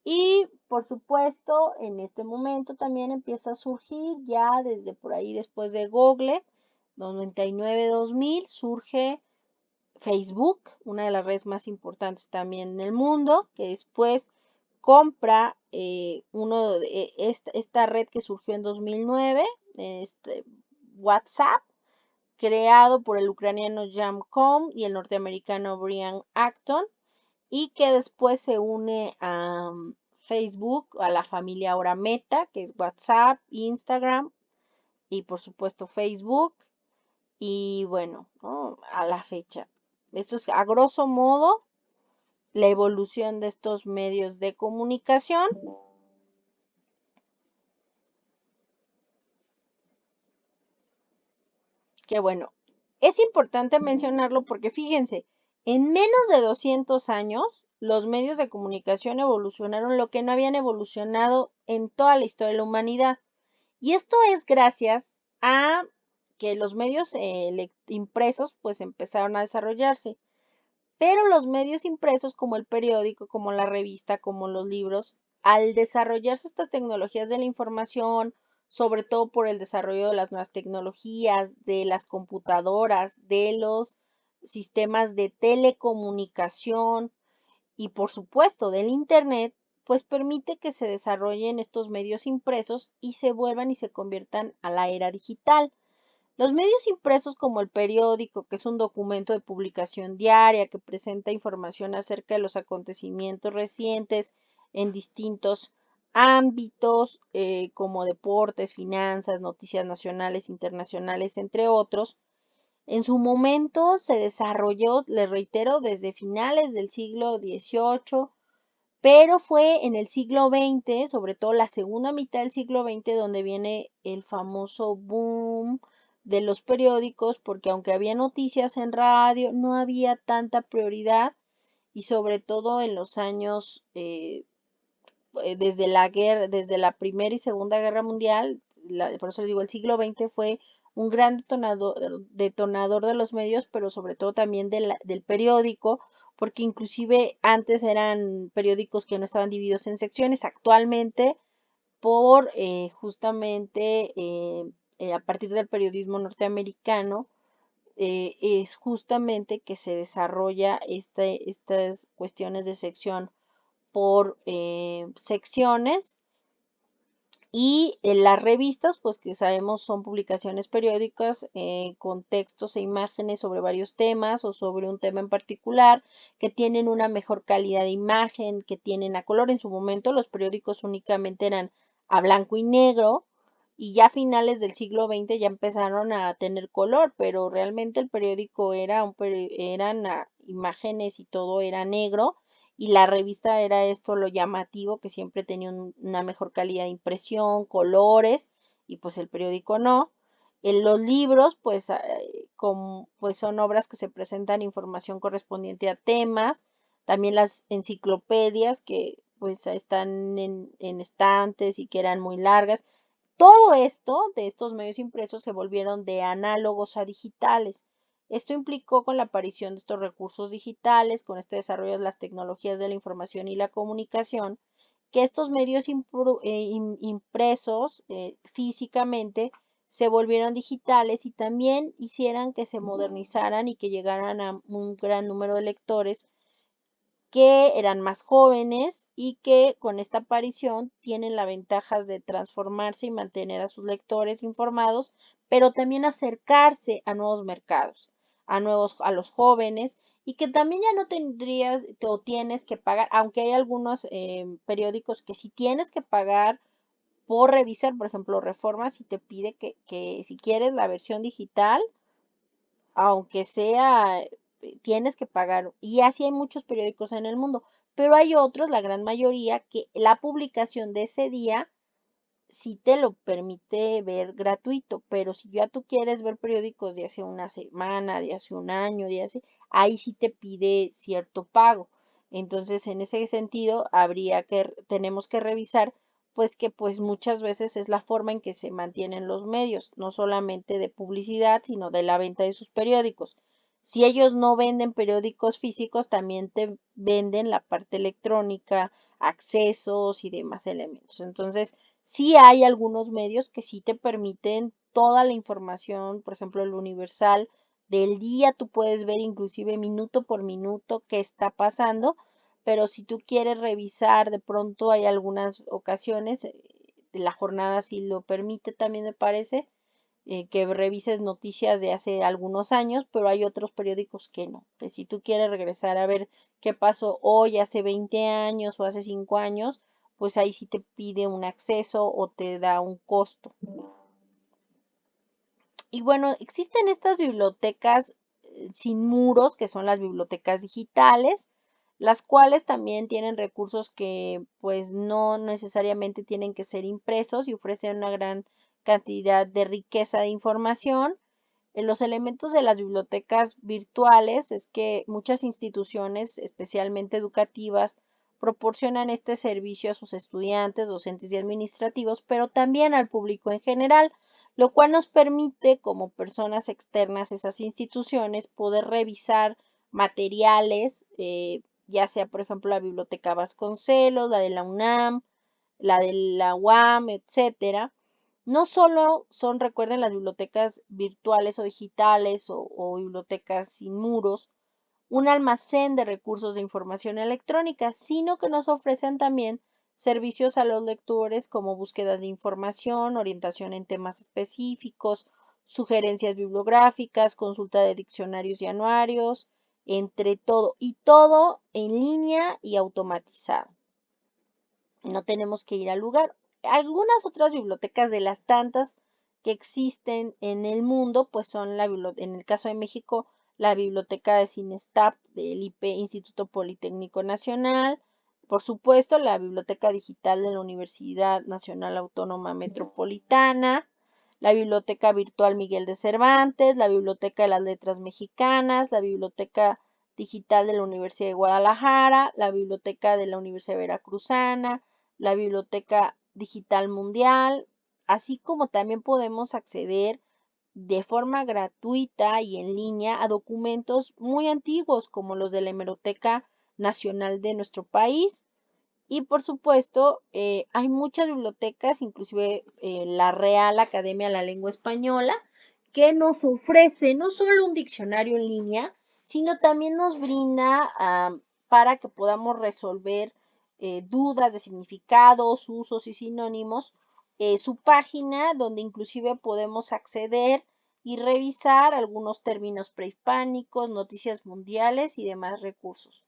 Y por supuesto, en este momento también empieza a surgir ya desde por ahí después de Google, 99-2000, surge Facebook, una de las redes más importantes también en el mundo, que después compra esta red que surgió en 2009, WhatsApp, creado por el ucraniano Jan Koum y el norteamericano Brian Acton, y que después se une a Facebook, a la familia ahora Meta, que es WhatsApp, Instagram y por supuesto Facebook. Y bueno, ¿no? A la fecha. Esto es a grosso modo la evolución de estos medios de comunicación. Que bueno, es importante mencionarlo porque fíjense, en menos de 200 años, los medios de comunicación evolucionaron lo que no habían evolucionado en toda la historia de la humanidad. Y esto es gracias a que los medios impresos pues empezaron a desarrollarse. Pero los medios impresos como el periódico, como la revista, como los libros, al desarrollarse estas tecnologías de la información, sobre todo por el desarrollo de las nuevas tecnologías, de las computadoras, de los sistemas de telecomunicación y por supuesto del Internet, pues permite que se desarrollen estos medios impresos y se vuelvan y se conviertan a la era digital. Los medios impresos como el periódico, que es un documento de publicación diaria que presenta información acerca de los acontecimientos recientes en distintos ámbitos como deportes, finanzas, noticias nacionales, internacionales, entre otros. En su momento se desarrolló, les reitero, desde finales del siglo XVIII, pero fue en el siglo XX, sobre todo la segunda mitad del siglo XX, donde viene el famoso boom de los periódicos, porque aunque había noticias en radio, no había tanta prioridad y sobre todo en los años desde la guerra, desde la Primera y Segunda Guerra Mundial, por eso les digo, el siglo XX fue un gran detonador de los medios, pero sobre todo también del periódico, porque inclusive antes eran periódicos que no estaban divididos en secciones, actualmente por justamente a partir del periodismo norteamericano, es justamente que se desarrolla estas cuestiones de sección por secciones y en las revistas, pues que sabemos son publicaciones periódicas con textos e imágenes sobre varios temas o sobre un tema en particular, que tienen una mejor calidad de imagen, que tienen a color. En su momento los periódicos únicamente eran a blanco y negro y ya a finales del siglo XX ya empezaron a tener color, pero realmente el periódico eran imágenes y todo era negro y la revista era esto lo llamativo, que siempre tenía una mejor calidad de impresión, colores, y pues el periódico no. En los libros, pues, pues son obras que se presentan información correspondiente a temas, también las enciclopedias que pues están en estantes y que eran muy largas. Todo esto de estos medios impresos se volvieron de análogos a digitales. Esto implicó con la aparición de estos recursos digitales, con este desarrollo de las tecnologías de la información y la comunicación, que estos medios impresos físicamente se volvieron digitales y también hicieran que se modernizaran y que llegaran a un gran número de lectores que eran más jóvenes y que con esta aparición tienen la ventaja de transformarse y mantener a sus lectores informados, pero también acercarse a nuevos mercados, a los jóvenes y que también ya no tendrías o tienes que pagar, aunque hay algunos periódicos que sí tienes que pagar por revisar, por ejemplo, Reforma si te pide que si quieres la versión digital, aunque sea, tienes que pagar. Y así hay muchos periódicos en el mundo, pero hay otros, la gran mayoría, que la publicación de ese día sí te lo permite ver gratuito, pero si ya tú quieres ver periódicos de hace una semana, de hace un año, de hace, ahí sí te pide cierto pago. Entonces, en ese sentido, tenemos que revisar, pues que pues muchas veces es la forma en que se mantienen los medios, no solamente de publicidad, sino de la venta de sus periódicos. Si ellos no venden periódicos físicos, también te venden la parte electrónica, accesos y demás elementos. Entonces, sí hay algunos medios que sí te permiten toda la información, por ejemplo, el Universal del día, tú puedes ver inclusive minuto por minuto qué está pasando, pero si tú quieres revisar, de pronto hay algunas ocasiones, la jornada si lo permite también me parece, que revises noticias de hace algunos años, pero hay otros periódicos que no. Que si tú quieres regresar a ver qué pasó hoy, hace 20 años o hace 5 años, pues ahí sí te pide un acceso o te da un costo. Y bueno, existen estas bibliotecas sin muros, que son las bibliotecas digitales, las cuales también tienen recursos que pues no necesariamente tienen que ser impresos y ofrecen una gran cantidad de riqueza de información. Los elementos de las bibliotecas virtuales es que muchas instituciones, especialmente educativas, proporcionan este servicio a sus estudiantes, docentes y administrativos, pero también al público en general, lo cual nos permite, como personas externas a esas instituciones, poder revisar materiales, ya sea, por ejemplo, la Biblioteca Vasconcelos, la de la UNAM, la de la UAM, etcétera. No solo son, recuerden, las bibliotecas virtuales o digitales o bibliotecas sin muros, un almacén de recursos de información electrónica, sino que nos ofrecen también servicios a los lectores como búsquedas de información, orientación en temas específicos, sugerencias bibliográficas, consulta de diccionarios y anuarios, entre todo, y todo en línea y automatizado. No tenemos que ir al lugar. Algunas otras bibliotecas de las tantas que existen en el mundo, pues son en el caso de México, la biblioteca de Cinestap del Instituto Politécnico Nacional, por supuesto, la biblioteca digital de la Universidad Nacional Autónoma Metropolitana, la biblioteca virtual Miguel de Cervantes, la biblioteca de las Letras Mexicanas, la biblioteca digital de la Universidad de Guadalajara, la biblioteca de la Universidad Veracruzana, la Biblioteca Digital Mundial, así como también podemos acceder de forma gratuita y en línea a documentos muy antiguos como los de la Hemeroteca Nacional de nuestro país. Y por supuesto, hay muchas bibliotecas, inclusive la Real Academia de la Lengua Española, que nos ofrece no solo un diccionario en línea, sino también nos brinda para que podamos resolver dudas de significados, usos y sinónimos, su página donde inclusive podemos acceder y revisar algunos términos prehispánicos, noticias mundiales y demás recursos.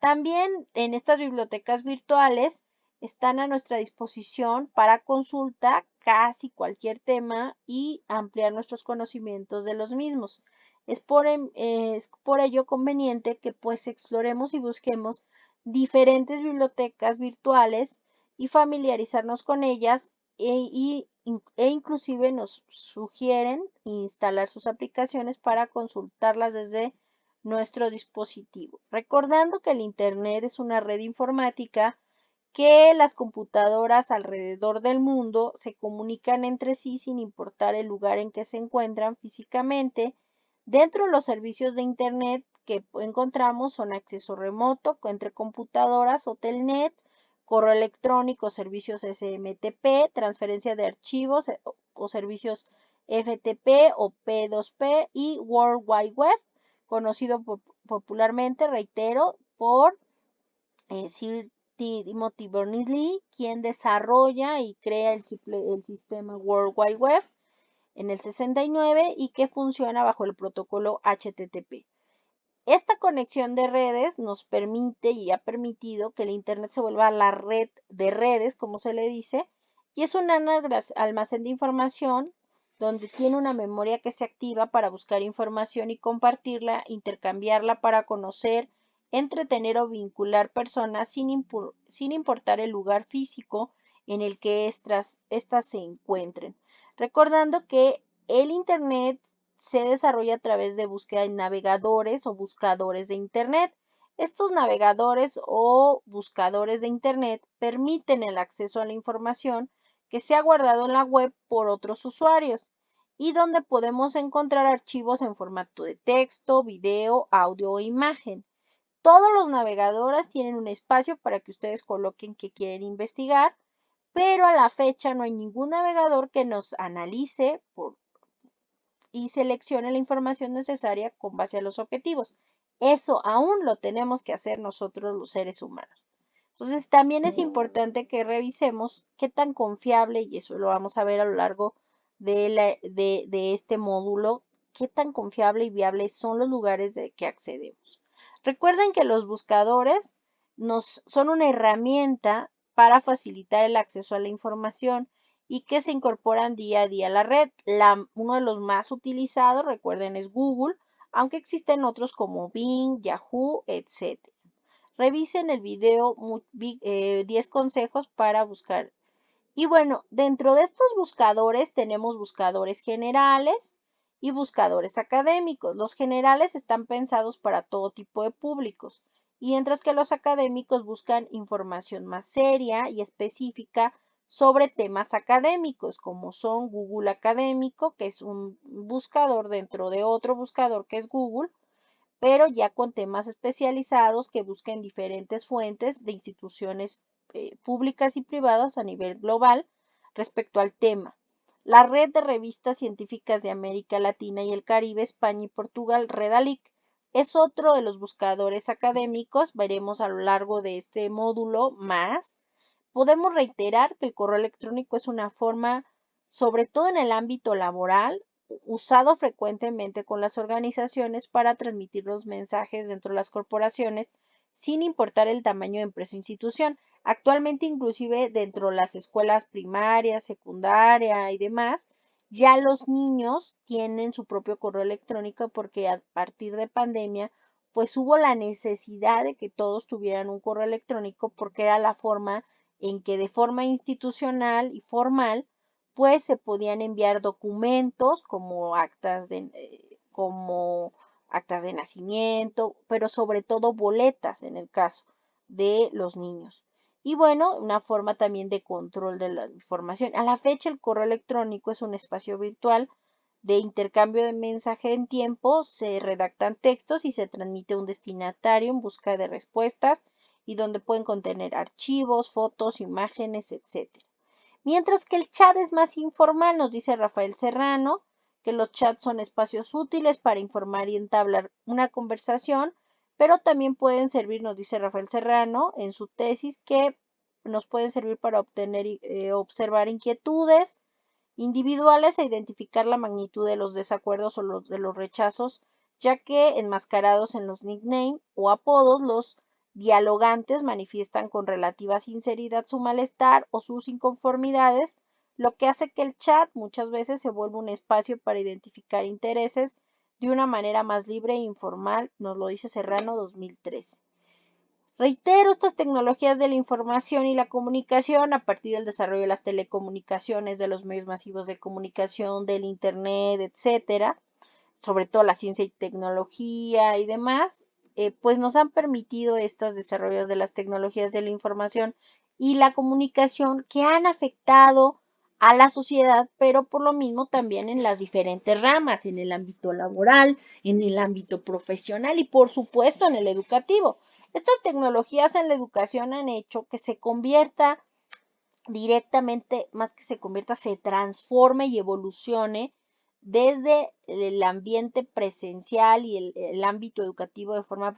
También en estas bibliotecas virtuales están a nuestra disposición para consulta casi cualquier tema y ampliar nuestros conocimientos de los mismos. Es por ello conveniente que pues exploremos y busquemos diferentes bibliotecas virtuales y familiarizarnos con ellas e inclusive nos sugieren instalar sus aplicaciones para consultarlas desde nuestro dispositivo. Recordando que el Internet es una red informática que las computadoras alrededor del mundo se comunican entre sí sin importar el lugar en que se encuentran físicamente. Dentro de los servicios de Internet que encontramos son acceso remoto entre computadoras o telnet, correo electrónico, servicios SMTP, transferencia de archivos o servicios FTP o P2P y World Wide Web, conocido popularmente, reitero, por Sir Timothy Berners-Lee, quien desarrolla y crea el sistema World Wide Web en el 69 y que funciona bajo el protocolo HTTP. Esta conexión de redes nos permite y ha permitido que el Internet se vuelva la red de redes, como se le dice, y es un almacén de información donde tiene una memoria que se activa para buscar información y compartirla, intercambiarla para conocer, entretener o vincular personas sin importar el lugar físico en el que estas se encuentren. Recordando que el Internet se desarrolla a través de búsqueda en navegadores o buscadores de Internet. Estos navegadores o buscadores de Internet permiten el acceso a la información que se ha guardado en la web por otros usuarios y donde podemos encontrar archivos en formato de texto, video, audio o imagen. Todos los navegadores tienen un espacio para que ustedes coloquen qué quieren investigar, pero a la fecha no hay ningún navegador que nos analice y seleccione la información necesaria con base a los objetivos. Eso aún lo tenemos que hacer nosotros los seres humanos. Entonces, también es importante que revisemos qué tan confiable, y eso lo vamos a ver a lo largo de este módulo, qué tan confiable y viable son los lugares de que accedemos. Recuerden que los buscadores son una herramienta para facilitar el acceso a la información y que se incorporan día a día a la red. Uno de los más utilizados, recuerden, es Google, aunque existen otros como Bing, Yahoo, etc. Revisen el video 10 consejos para buscar. Y bueno, dentro de estos buscadores tenemos buscadores generales y buscadores académicos. Los generales están pensados para todo tipo de públicos, y mientras que los académicos buscan información más seria y específica sobre temas académicos, como son Google Académico, que es un buscador dentro de otro buscador que es Google, pero ya con temas especializados que busquen diferentes fuentes de instituciones públicas y privadas a nivel global respecto al tema. La red de revistas científicas de América Latina y el Caribe, España y Portugal, Redalic, es otro de los buscadores académicos. Veremos a lo largo de este módulo más. Podemos reiterar que el correo electrónico es una forma, sobre todo en el ámbito laboral, usado frecuentemente con las organizaciones para transmitir los mensajes dentro de las corporaciones sin importar el tamaño de empresa o institución. Actualmente, inclusive dentro de las escuelas primarias, secundaria y demás, ya los niños tienen su propio correo electrónico porque a partir de pandemia, pues hubo la necesidad de que todos tuvieran un correo electrónico porque era la forma en que de forma institucional y formal pues se podían enviar documentos como actas de nacimiento, pero sobre todo boletas en el caso de los niños. Y bueno, una forma también de control de la información. A la fecha, el correo electrónico es un espacio virtual de intercambio de mensaje en tiempo, se redactan textos y se transmite a un destinatario en busca de respuestas y donde pueden contener archivos, fotos, imágenes, etc. Mientras que el chat es más informal, nos dice Rafael Serrano, que los chats son espacios útiles para informar y entablar una conversación, pero también pueden servir, nos dice Rafael Serrano en su tesis, que nos pueden servir para observar inquietudes individuales e identificar la magnitud de los desacuerdos o de los rechazos, ya que enmascarados en los nicknames o apodos, los dialogantes manifiestan con relativa sinceridad su malestar o sus inconformidades, lo que hace que el chat muchas veces se vuelva un espacio para identificar intereses de una manera más libre e informal, nos lo dice Serrano 2013. Reitero, estas tecnologías de la información y la comunicación a partir del desarrollo de las telecomunicaciones, de los medios masivos de comunicación, del Internet, etcétera, sobre todo la ciencia y tecnología y demás, pues nos han permitido estos desarrollos de las tecnologías de la información y la comunicación que han afectado a la sociedad, pero por lo mismo también en las diferentes ramas, en el ámbito laboral, en el ámbito profesional y por supuesto en el educativo. Estas tecnologías en la educación han hecho que se convierta directamente, más que se convierta, se transforme y evolucione desde el ambiente presencial y el ámbito educativo de forma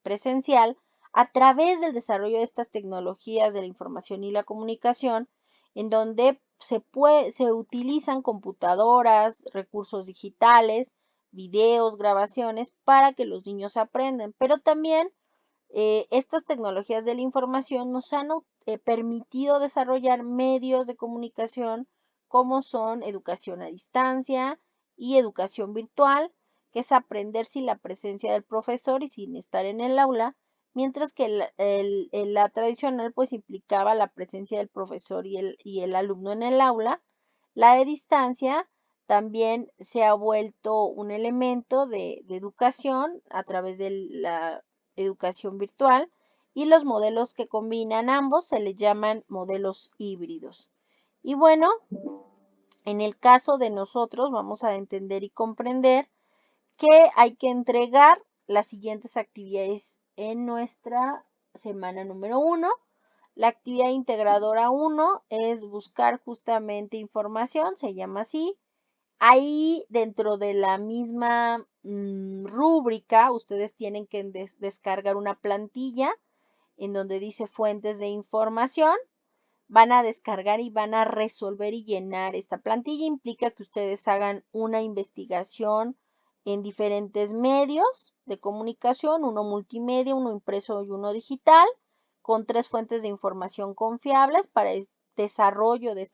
presencial a través del desarrollo de estas tecnologías de la información y la comunicación, en donde se utilizan computadoras, recursos digitales, videos, grabaciones para que los niños aprendan, pero también estas tecnologías de la información nos han permitido desarrollar medios de comunicación como son educación a distancia y educación virtual, que es aprender sin la presencia del profesor y sin estar en el aula, mientras que la tradicional pues implicaba la presencia del profesor y el alumno en el aula. La de distancia también se ha vuelto un elemento de educación a través de la educación virtual, y los modelos que combinan ambos se les llaman modelos híbridos. Y bueno, en el caso de nosotros vamos a entender y comprender que hay que entregar las siguientes actividades en nuestra semana número 1. La actividad integradora 1 es buscar justamente información, se llama así. Ahí dentro de la misma rúbrica, ustedes tienen que descargar una plantilla en donde dice fuentes de información. Van a descargar y van a resolver y llenar esta plantilla. Implica que ustedes hagan una investigación en diferentes medios de comunicación, uno multimedia, uno impreso y uno digital, con 3 fuentes de información confiables para el desarrollo de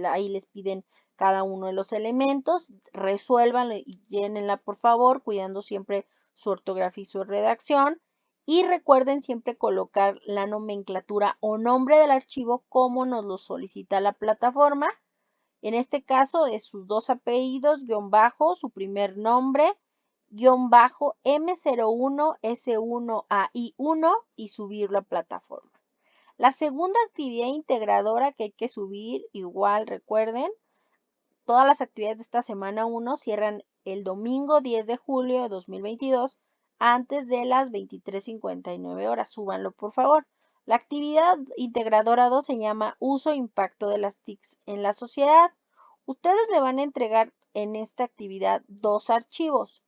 ahí les piden cada uno de los elementos. Resuélvanlo y llénenla por favor, cuidando siempre su ortografía y su redacción. Y recuerden siempre colocar la nomenclatura o nombre del archivo como nos lo solicita la plataforma. En este caso es sus 2 apellidos, guión bajo, su primer nombre, guión bajo M01S1AI1 y subirlo a plataforma. La segunda actividad integradora que hay que subir, igual recuerden, todas las actividades de esta semana 1 cierran el domingo 10 de julio de 2022 antes de las 23:59 horas. Súbanlo, por favor. La actividad integradora 2 se llama Uso e impacto de las TICs en la sociedad. Ustedes me van a entregar en esta actividad 2 archivos.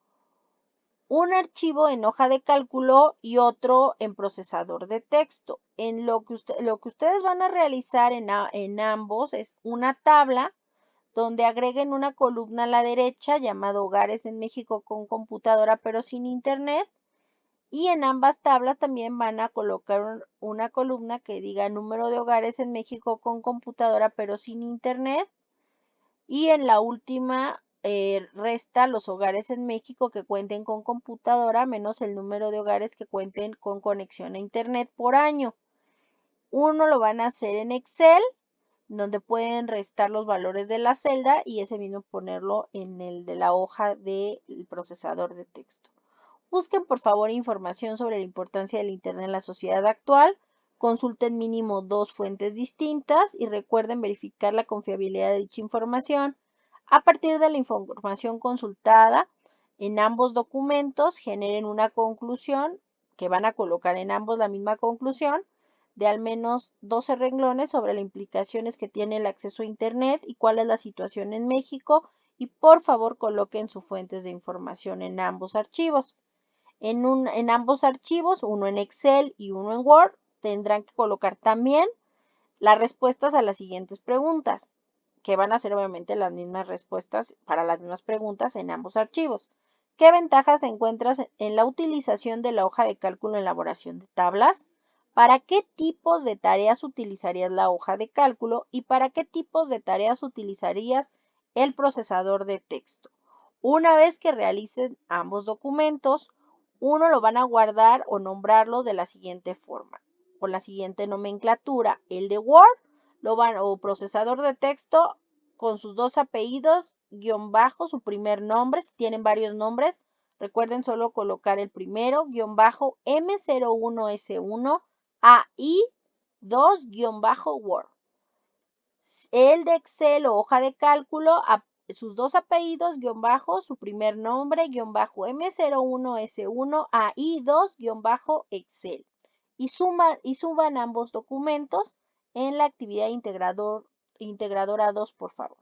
Un archivo en hoja de cálculo y otro en procesador de texto. Lo que ustedes van a realizar en ambos es una tabla donde agreguen una columna a la derecha llamada Hogares en México con computadora pero sin internet, y en ambas tablas también van a colocar una columna que diga número de hogares en México con computadora pero sin internet, y en la última resta los hogares en México que cuenten con computadora menos el número de hogares que cuenten con conexión a internet por año. Uno lo van a hacer en Excel, donde pueden restar los valores de la celda y ese mismo ponerlo en el de la hoja del procesador de texto. Busquen por favor información sobre la importancia del Internet en la sociedad actual, consulten mínimo 2 fuentes distintas y recuerden verificar la confiabilidad de dicha información. A partir de la información consultada en ambos documentos, generen una conclusión que van a colocar en ambos la misma conclusión de al menos 12 renglones sobre las implicaciones que tiene el acceso a Internet y cuál es la situación en México, y por favor coloquen sus fuentes de información en ambos archivos. En ambos archivos, uno en Excel y uno en Word, tendrán que colocar también las respuestas a las siguientes preguntas, que van a ser obviamente las mismas respuestas para las mismas preguntas en ambos archivos. ¿Qué ventajas encuentras en la utilización de la hoja de cálculo en elaboración de tablas? ¿Para qué tipos de tareas utilizarías la hoja de cálculo y para qué tipos de tareas utilizarías el procesador de texto? Una vez que realicen ambos documentos, uno lo van a guardar o nombrarlos de la siguiente forma, con la siguiente nomenclatura. El de Word o procesador de texto con sus 2 apellidos, guión bajo, su primer nombre. Si tienen varios nombres, recuerden solo colocar el primero, guión bajo M01S1AI2, guión bajo Word. El de Excel o hoja de cálculo, sus 2 apellidos, guión bajo, su primer nombre, guión bajo M01S1AI2, guión bajo Excel. Y suban ambos documentos en la actividad integradora 2, por favor,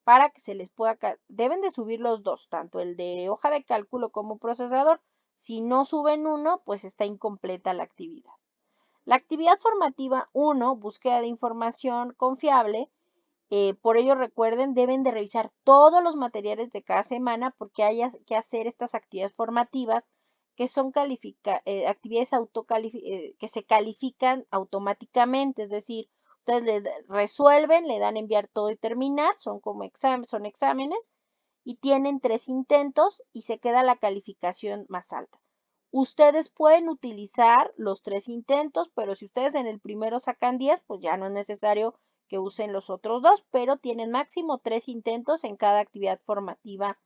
para que se les pueda, deben de subir los dos, tanto el de hoja de cálculo como procesador. Si no suben uno, pues está incompleta la actividad. La actividad formativa 1, búsqueda de información confiable. Por ello recuerden, deben de revisar todos los materiales de cada semana porque hay que hacer estas actividades formativas que son actividades que se califican automáticamente, es decir, ustedes resuelven, le dan enviar todo y terminar, son exámenes y tienen 3 intentos y se queda la calificación más alta. Ustedes pueden utilizar los 3 intentos, pero si ustedes en el primero sacan 10, pues ya no es necesario que usen los otros 2, pero tienen máximo 3 intentos en cada actividad formativa.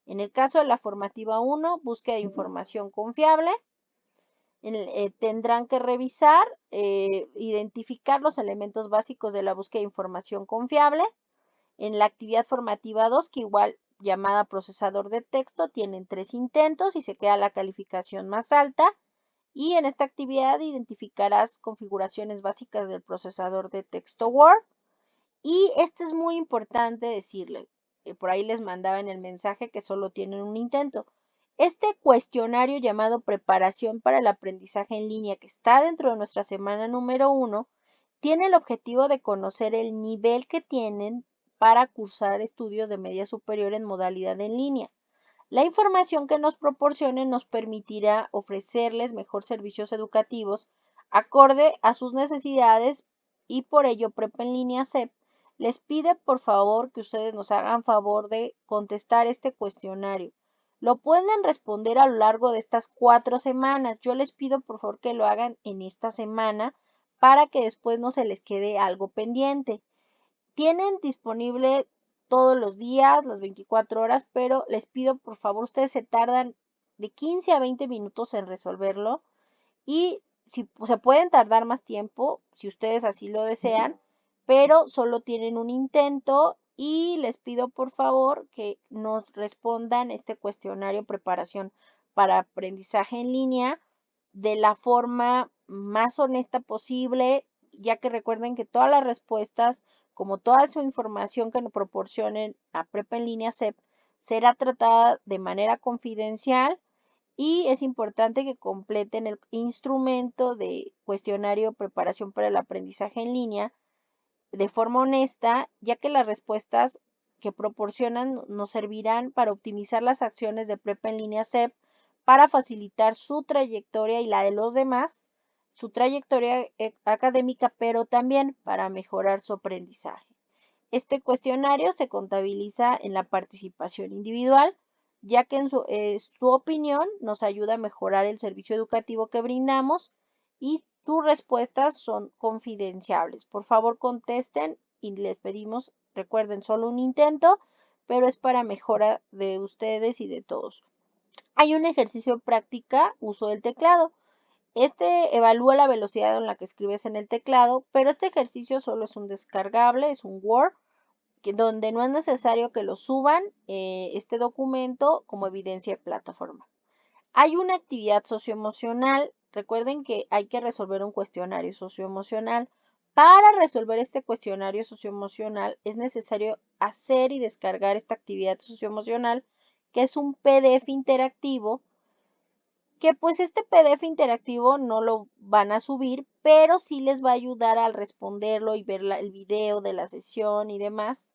En el caso de la formativa 1, búsqueda de información confiable. Tendrán que revisar, identificar los elementos básicos de la búsqueda de información confiable. En la actividad formativa 2, que igual llamada procesador de texto, tienen 3 intentos y se queda la calificación más alta. Y en esta actividad identificarás configuraciones básicas del procesador de texto Word. Y este es muy importante decirle, por ahí les mandaba en el mensaje que solo tienen un intento. Este cuestionario llamado Preparación para el Aprendizaje en Línea, que está dentro de nuestra semana número 1, tiene el objetivo de conocer el nivel que tienen para cursar estudios de media superior en modalidad en línea. La información que nos proporcionen nos permitirá ofrecerles mejor servicios educativos acorde a sus necesidades y por ello Prepa en Línea CEP les pide por favor que ustedes nos hagan favor de contestar este cuestionario. Lo pueden responder a lo largo de estas 4 semanas. Yo les pido por favor que lo hagan en esta semana para que después no se les quede algo pendiente. Tienen disponible todos los días, las 24 horas, pero les pido por favor, ustedes se tardan de 15 a 20 minutos en resolverlo y si se pueden tardar más tiempo, si ustedes así lo desean, pero solo tienen un intento y les pido por favor que nos respondan este cuestionario preparación para aprendizaje en línea de la forma más honesta posible, ya que recuerden que todas las respuestas, como toda su información que nos proporcionen a Prepa en Línea CEP, será tratada de manera confidencial y es importante que completen el instrumento de cuestionario preparación para el aprendizaje en línea de forma honesta, ya que las respuestas que proporcionan nos servirán para optimizar las acciones de Prepa en Línea CEP para facilitar su trayectoria y la de los demás, su trayectoria académica, pero también para mejorar su aprendizaje. Este cuestionario se contabiliza en la participación individual, ya que en su opinión nos ayuda a mejorar el servicio educativo que brindamos y sus respuestas son confidenciables. Por favor, contesten y les pedimos, recuerden, solo un intento, pero es para mejora de ustedes y de todos. Hay un ejercicio de práctica, uso del teclado. Este evalúa la velocidad en la que escribes en el teclado, pero este ejercicio solo es un descargable, es un Word, donde no es necesario que lo suban este documento como evidencia de plataforma. Hay una actividad socioemocional. Recuerden que hay que resolver un cuestionario socioemocional. Para resolver este cuestionario socioemocional es necesario hacer y descargar esta actividad socioemocional, que es un PDF interactivo, que pues este PDF interactivo no lo van a subir, pero sí les va a ayudar al responderlo y ver el video de la sesión y demás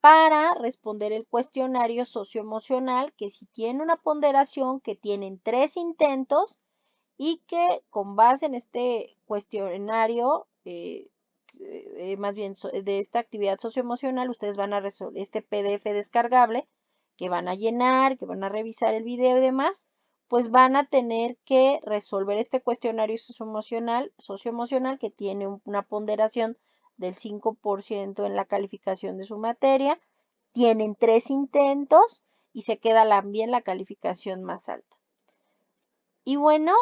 para responder el cuestionario socioemocional, que si tiene una ponderación, que tienen 3 intentos y que con base en este cuestionario, más bien de esta actividad socioemocional, ustedes van a resolver este PDF descargable que van a llenar, que van a revisar el video y demás, pues van a tener que resolver este cuestionario socioemocional que tiene una ponderación del 5% en la calificación de su materia. Tienen 3 intentos y se queda bien la calificación más alta. Y bueno,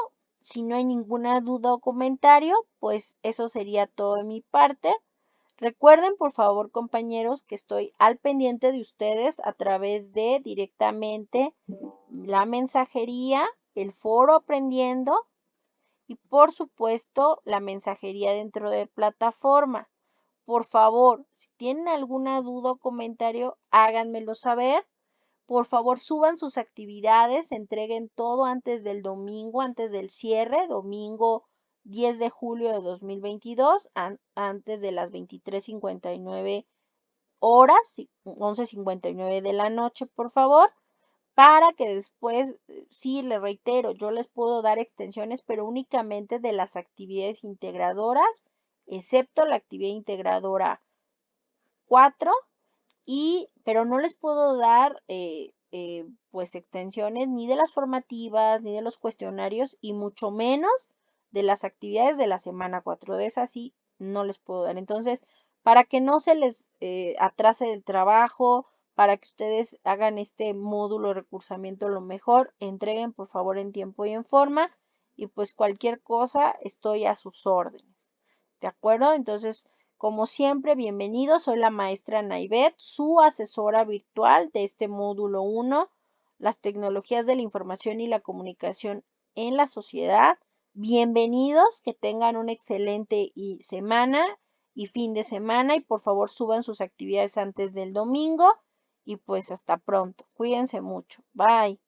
si no hay ninguna duda o comentario, pues eso sería todo de mi parte. Recuerden, por favor, compañeros, que estoy al pendiente de ustedes a través de directamente la mensajería, el foro aprendiendo y, por supuesto, la mensajería dentro de plataforma. Por favor, si tienen alguna duda o comentario, háganmelo saber. Por favor, suban sus actividades, entreguen todo antes del domingo, antes del cierre, domingo 10 de julio de 2022, antes de las 23:59 horas, 11:59 de la noche, por favor, para que después, sí, les reitero, yo les puedo dar extensiones, pero únicamente de las actividades integradoras, excepto la actividad integradora 4, pero no les puedo dar pues extensiones ni de las formativas, ni de los cuestionarios, y mucho menos de las actividades de la semana 4. De esas sí no les puedo dar. Entonces, para que no se les atrase el trabajo, para que ustedes hagan este módulo de recursamiento lo mejor, entreguen por favor en tiempo y en forma, y pues cualquier cosa estoy a sus órdenes. ¿De acuerdo? Entonces, como siempre, bienvenidos. Soy la maestra Naivet, su asesora virtual de este módulo 1, las tecnologías de la información y la comunicación en la sociedad. Bienvenidos, que tengan una excelente semana y fin de semana, y por favor suban sus actividades antes del domingo y pues hasta pronto. Cuídense mucho. Bye.